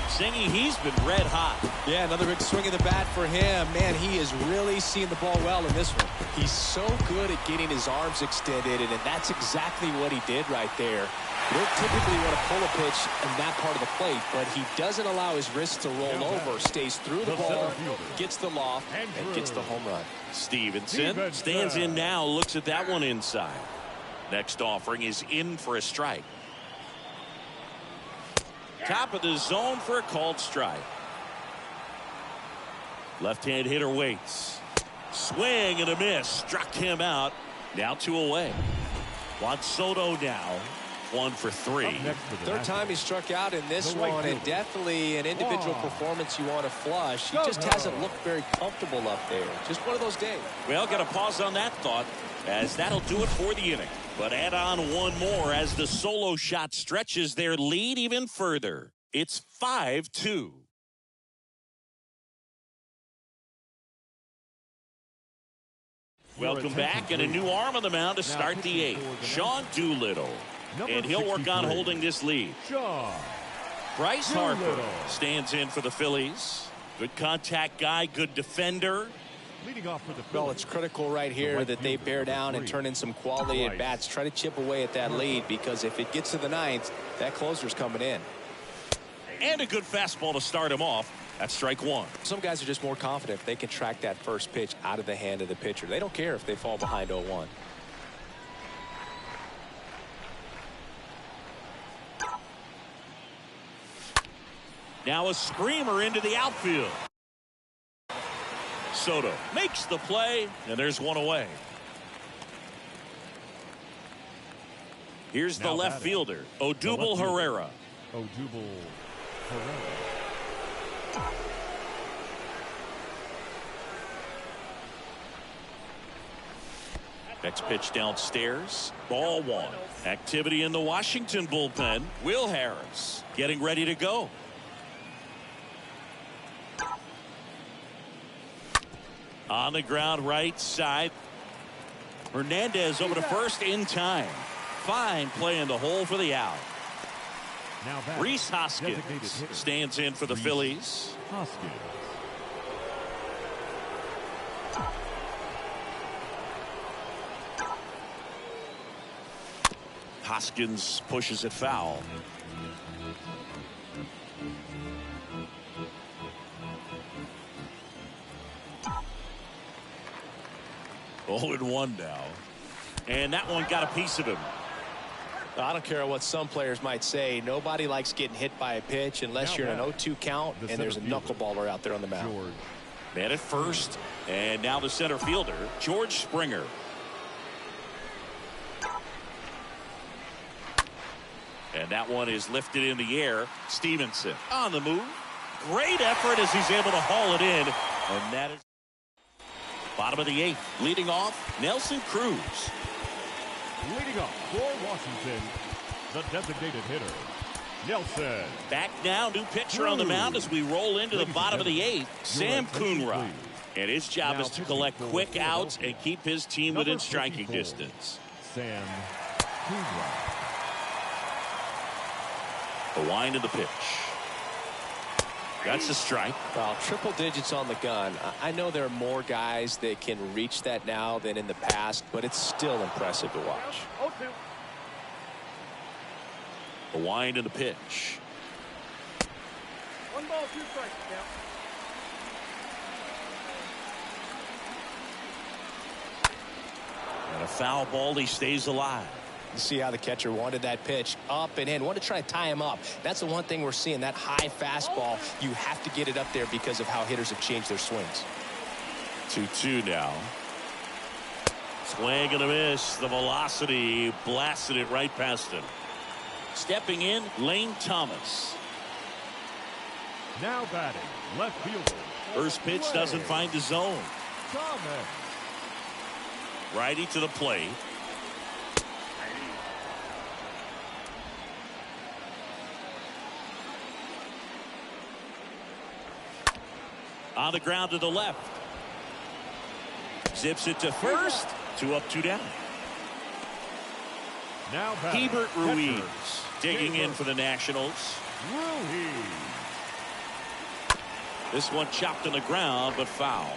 [SPEAKER 1] Singy, he's been red hot.
[SPEAKER 2] Yeah, another big swing of the bat for him. Man, he is really seeing the ball well in this one. He's so good at getting his arms extended, and that's exactly what he did right there. You don't typically want to pull a pitch in that part of the plate, but he doesn't allow his wrist to roll over, stays through the ball, gets the loft, and gets the home run.
[SPEAKER 1] Stevenson stands in now, looks at that one inside. Next offering is in for a strike. Top of the zone for a called strike. Left-hand hitter waits. Swing and a miss. Struck him out. Now 2 away. Juan Soto now 1 for 3.
[SPEAKER 2] Third time he struck out in this one, and definitely an individual performance you want to flush. He just hasn't looked very comfortable up there. Just one of those days.
[SPEAKER 1] Well, got to pause on that thought, as that'll do it for the inning. But add on one more as the solo shot stretches their lead even further. It's 5-2. Welcome back, and a new arm on the mound to start the 8th. Sean Doolittle. And he'll work on holding this lead. Bryce Harper stands in for the Phillies. Good contact guy, good defender.
[SPEAKER 2] Well, it's critical right here that they bear down and turn in some quality at bats. Try to chip away at that lead, because if it gets to the 9th, that closer's coming in.
[SPEAKER 1] And a good fastball to start him off. That's strike 1.
[SPEAKER 2] Some guys are just more confident if they can track that first pitch out of the hand of the pitcher. They don't care if they fall behind 0-1. Now a screamer into the outfield.
[SPEAKER 1] Soto makes the play, and there's one away. Here's the left fielder, Odubel Herrera.
[SPEAKER 3] Odubel Herrera.
[SPEAKER 1] Next pitch downstairs. Ball one. Activity in the Washington bullpen. Will Harris getting ready to go. On the ground right side. Hernandez over to first in time. Fine play in the hole for the out.
[SPEAKER 3] Now
[SPEAKER 1] Rhys Hoskins stands in for the Phillies.
[SPEAKER 3] Hoskins.
[SPEAKER 1] Hoskins pushes it foul. Oh, and 1 now. And that one got a piece of him.
[SPEAKER 2] I don't care what some players might say. Nobody likes getting hit by a pitch unless you're in an 0-2 count and there's a knuckleballer out there on the mound.
[SPEAKER 1] Man at first, and now the center fielder, George Springer. And that one is lifted in the air. Stevenson on the move. Great effort as he's able to haul it in. And that is bottom of the 8th. Leading off, Nelson Cruz.
[SPEAKER 3] Leading off for Washington, the designated hitter, Nelson.
[SPEAKER 1] Back now, new pitcher on the mound as we roll into the bottom of the 8th, Sam Coonrod. And his job is to collect quick outs and keep his team within striking distance.
[SPEAKER 3] Sam Coonrod.
[SPEAKER 1] The wind of the pitch. That's a strike.
[SPEAKER 2] Well, triple digits on the gun. I know there are more guys that can reach that now than in the past, but it's still impressive to watch.
[SPEAKER 5] 0-2.
[SPEAKER 1] The wind of the pitch.
[SPEAKER 5] 1 ball, 2 strikes now.
[SPEAKER 1] And a foul ball, he stays alive.
[SPEAKER 2] You see how the catcher wanted that pitch up and in. Wanted to try to tie him up. That's the one thing we're seeing. That high fastball, you have to get it up there because of how hitters have changed their swings.
[SPEAKER 1] 2-2 now. Swing and a miss. The velocity blasted it right past him. Stepping in, Lane Thomas.
[SPEAKER 3] Now batting, left fielder.
[SPEAKER 1] First pitch doesn't find the zone.
[SPEAKER 3] Thomas.
[SPEAKER 1] Righty to the plate. On the ground to the left. Zips it to first. 2 up, 2 down.
[SPEAKER 3] Now batting,
[SPEAKER 1] Hebert Ruiz
[SPEAKER 3] catcher,
[SPEAKER 1] digging in for the Nationals.
[SPEAKER 3] Ruiz.
[SPEAKER 1] This one chopped on the ground, but foul.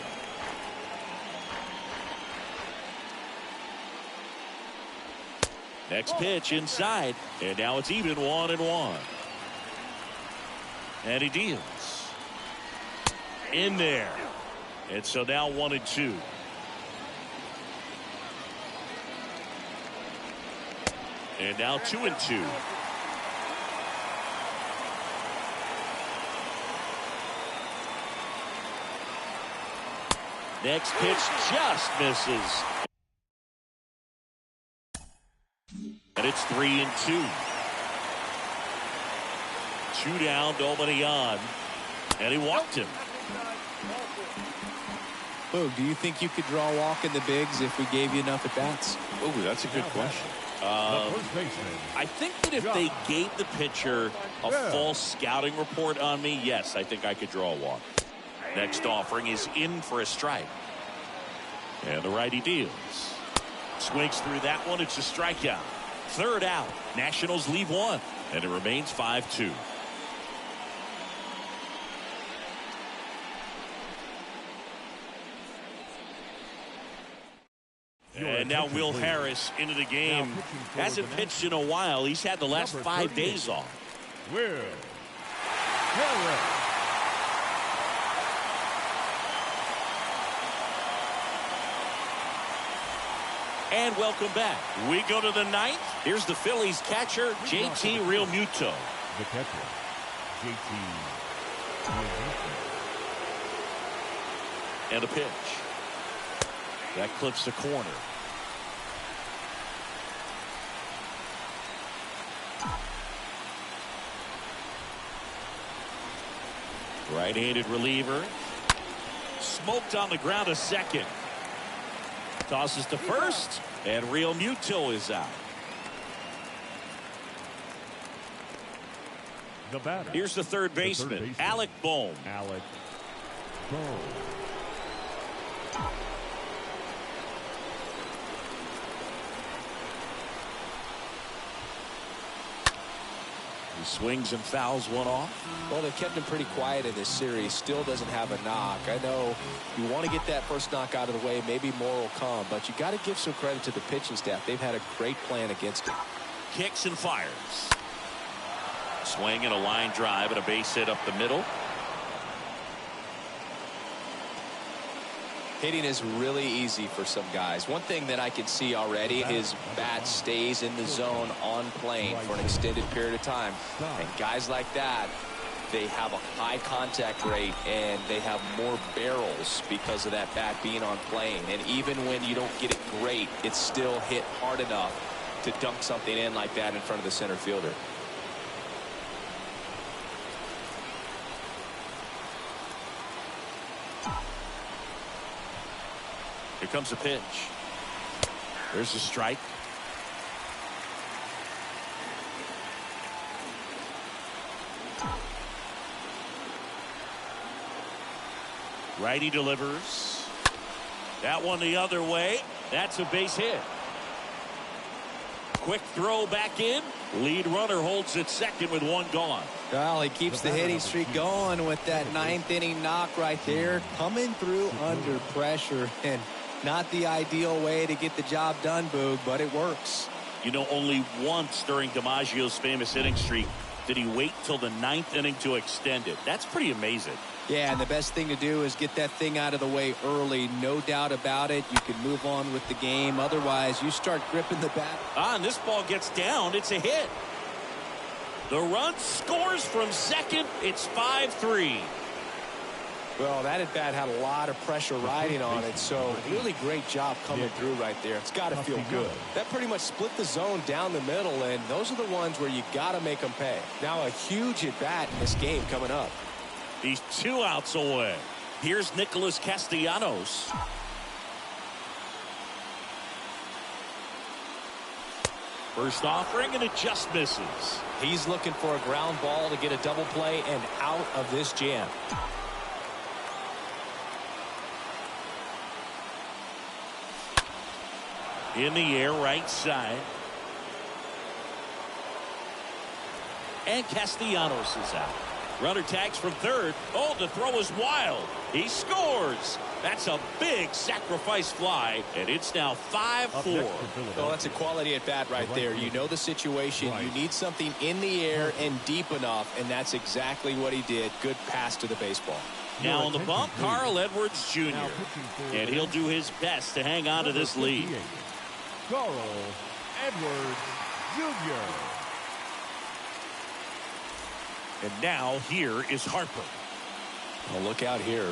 [SPEAKER 1] Next pitch inside, and now it's even 1-1. And he deals. In there. And so now 1-2. And now 2-2. Next pitch just misses. And it's 3-2. 2 down, nobody on. And he walked him.
[SPEAKER 2] Boog, do you think you could draw a walk in the bigs if we gave you enough at bats?
[SPEAKER 1] Oh, that's a good question. I think that if they gave the pitcher a false scouting report on me, yes, I think I could draw a walk. Next offering is in for a strike. And the righty deals. Swings through that one. It's a strikeout. 3rd out. Nationals leave 1. And it remains 5-2. And now Will Harris into the game. Hasn't pitched in a while. He's had the last 5 days off.
[SPEAKER 3] Will Harris.
[SPEAKER 1] And welcome back. We go to the 9th. Here's the Phillies catcher, JT Realmuto.
[SPEAKER 3] The catcher, JT Realmuto.
[SPEAKER 1] And a pitch. That clips the corner. Right-handed reliever. Smoked on the ground to second. Tosses to first. And Real Muto is out.
[SPEAKER 3] The batter.
[SPEAKER 1] Here's the third baseman, Alec Bohm.
[SPEAKER 3] Alec Bohm.
[SPEAKER 1] He swings and fouls one off.
[SPEAKER 2] Well, they've kept him pretty quiet in this series. Still doesn't have a knock. I know you want to get that first knock out of the way. Maybe more will come, but you got to give some credit to the pitching staff. They've had a great plan against him.
[SPEAKER 1] Kicks and fires. Swing and a line drive and a base hit up the middle.
[SPEAKER 2] Hitting is really easy for some guys. One thing that I can see already, his bat stays in the zone on plane for an extended period of time. And guys like that, they have a high contact rate and they have more barrels because of that bat being on plane. And even when you don't get it great, it's still hit hard enough to dunk something in like that in front of the center fielder.
[SPEAKER 1] Here comes a pitch. There's a strike. Righty delivers. That one the other way. That's a base hit. Quick throw back in. Lead runner holds at second with one gone.
[SPEAKER 2] Well, he keeps the hitting streak going with that ninth inning knock right there. Coming through under pressure, and not the ideal way to get the job done, Boog, but it works.
[SPEAKER 1] You know, only once during DiMaggio's famous hitting streak did he wait till the ninth inning to extend it. That's pretty amazing.
[SPEAKER 2] Yeah, and the best thing to do is get that thing out of the way early. No doubt about it. You can move on with the game. Otherwise, you start gripping the bat.
[SPEAKER 1] And this ball gets down. It's a hit. The run scores from second. It's 5-3.
[SPEAKER 2] Well, that at bat had a lot of pressure riding on it, so really great job coming through right there. It's got to feel good. That pretty much split the zone down the middle, and those are the ones where you got to make them pay. Now a huge at bat in this game coming up.
[SPEAKER 1] He's 2 outs away. Here's Nicholas Castellanos. First offering, and it just misses.
[SPEAKER 2] He's looking for a ground ball to get a double play and out of this jam.
[SPEAKER 1] In the air, right side. And Castellanos is out. Runner tags from third. Oh, the throw is wild. He scores. That's a big sacrifice fly, and it's now 5-4.
[SPEAKER 2] Well, that's a quality at bat right there. You know the situation. You need something in the air and deep enough, and that's exactly what he did. Good pass to the baseball.
[SPEAKER 1] Now on the bump, Carl Edwards Jr. And he'll do his best to hang on to this lead.
[SPEAKER 3] Carl Edwards Jr.
[SPEAKER 1] And now here is Harper.
[SPEAKER 2] Well, look out here.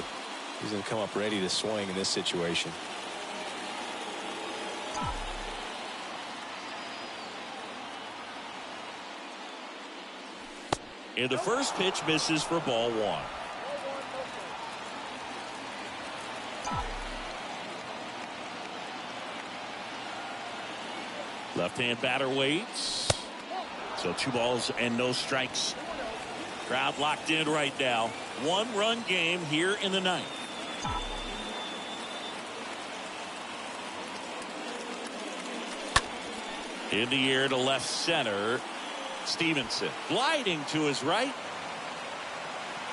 [SPEAKER 2] He's going to come up ready to swing in this situation.
[SPEAKER 1] And the first pitch misses for ball one. Left-hand batter waits. So 2 balls and no strikes. Crowd locked in right now. 1-run game here in the ninth. In the air to left center. Stevenson gliding to his right.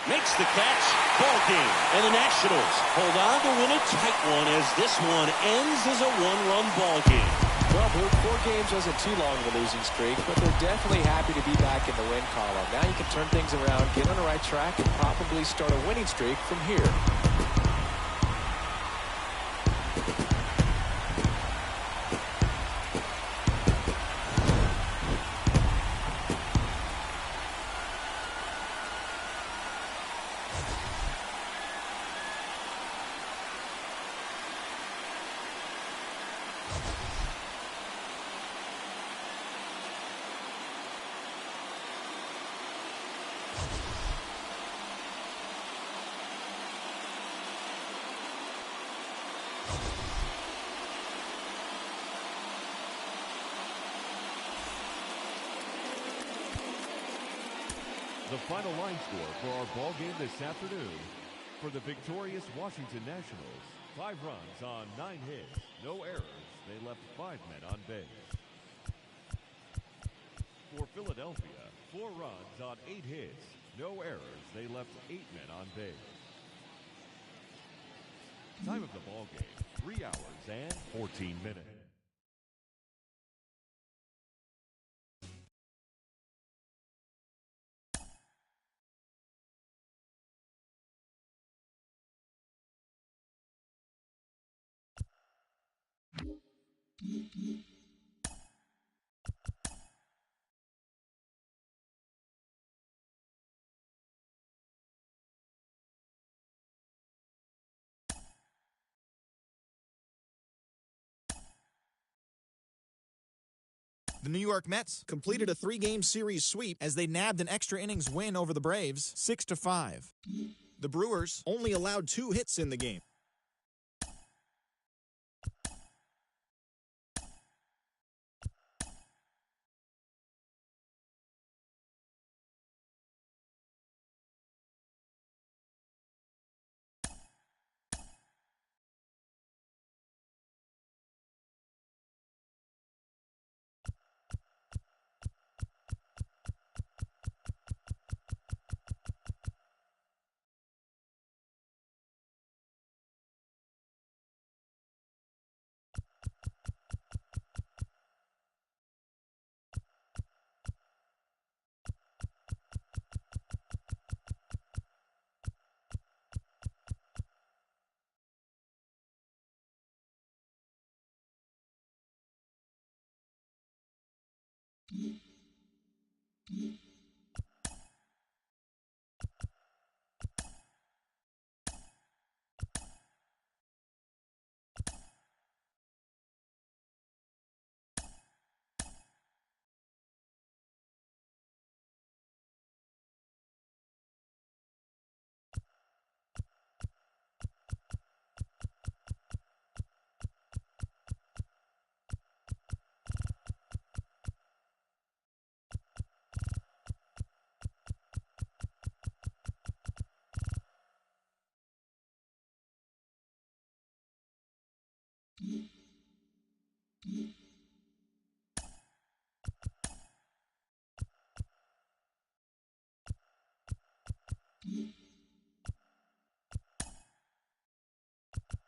[SPEAKER 1] Makes the catch. Ball game. And the Nationals hold on to win a tight one as this one ends as a 1-run ball game.
[SPEAKER 2] Well, Boog, 4 games wasn't too long of a losing streak, but they're definitely happy to be back in the win column. Now you can turn things around, get on the right track, and probably start a winning streak from here.
[SPEAKER 3] The final line score for our ball game this afternoon. For the victorious Washington Nationals, 5 runs on 9 hits, no errors. They left 5 men on base. For Philadelphia, 4 runs on 8 hits, no errors. They left 8 men on base. Time of the ball game, 3 hours and 14 minutes.
[SPEAKER 6] The New York Mets completed a 3-game series sweep as they nabbed an extra innings win over the Braves 6-5. The Brewers only allowed 2 hits in the game.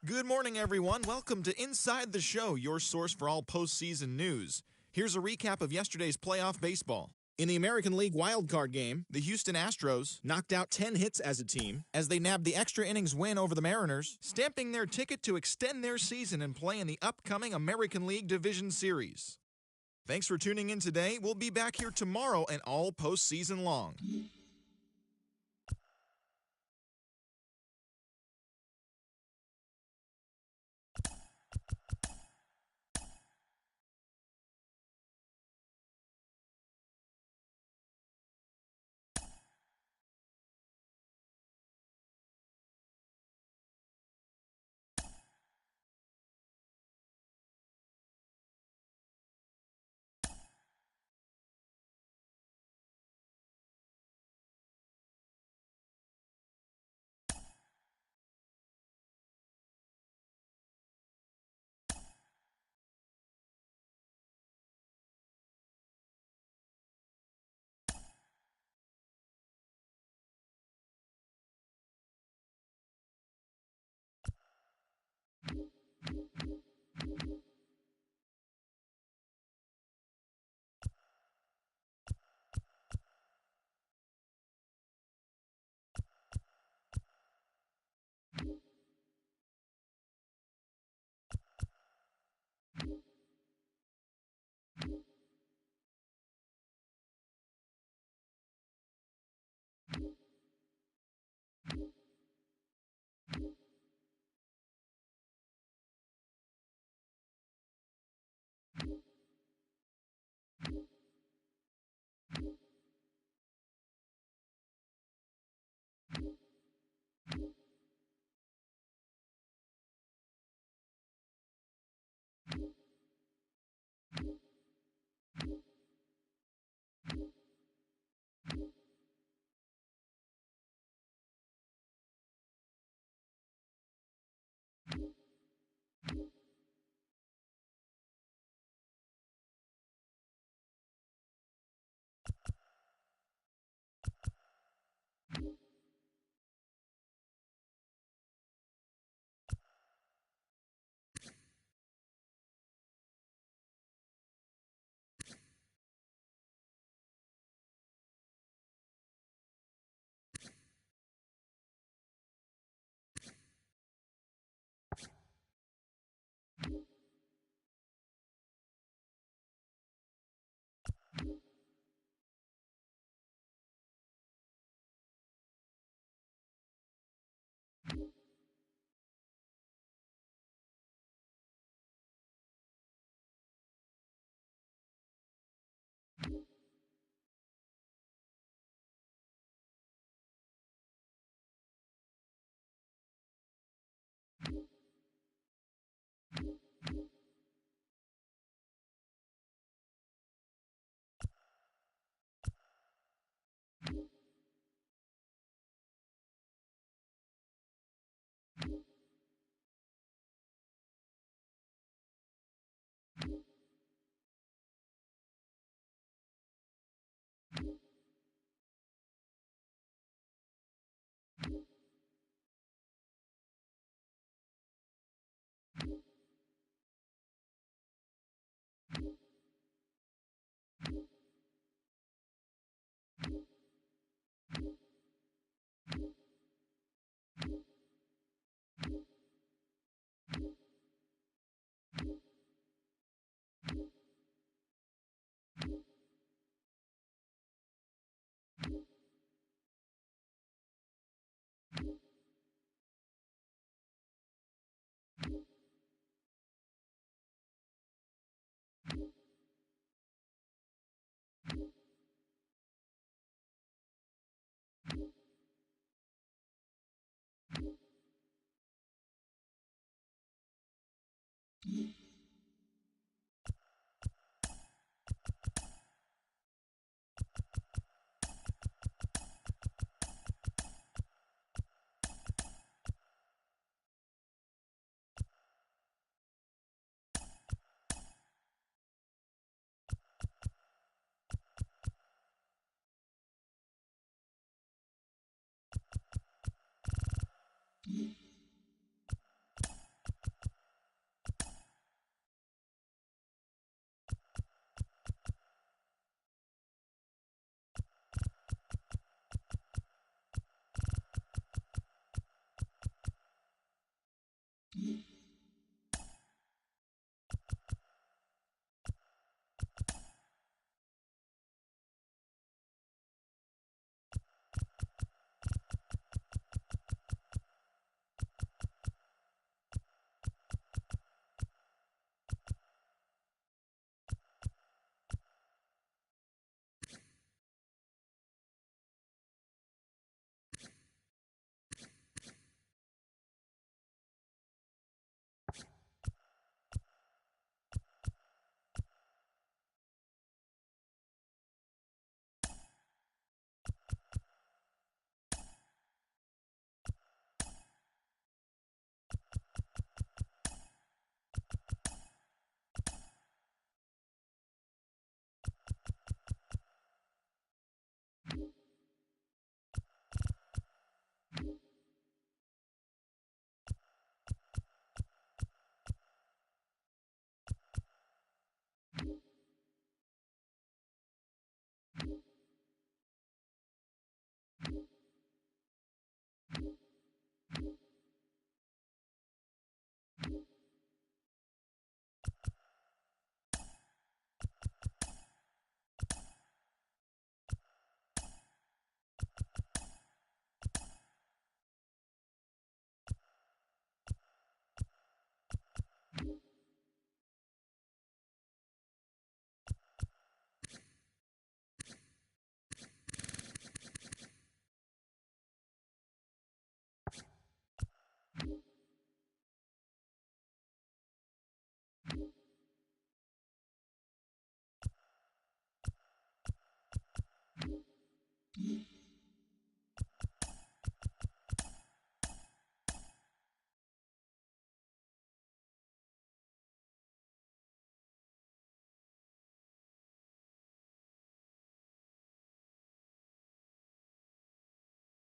[SPEAKER 6] Good morning, everyone. Welcome to Inside the Show, your source for all postseason news. Here's a recap of yesterday's playoff baseball. In the American League wildcard game, the Houston Astros knocked out 10 hits as a team as they nabbed the extra innings win over the Mariners, stamping their ticket to extend their season and play in the upcoming American League Division Series. Thanks for tuning in today. We'll be back here tomorrow and all postseason long.
[SPEAKER 7] Mm-hmm.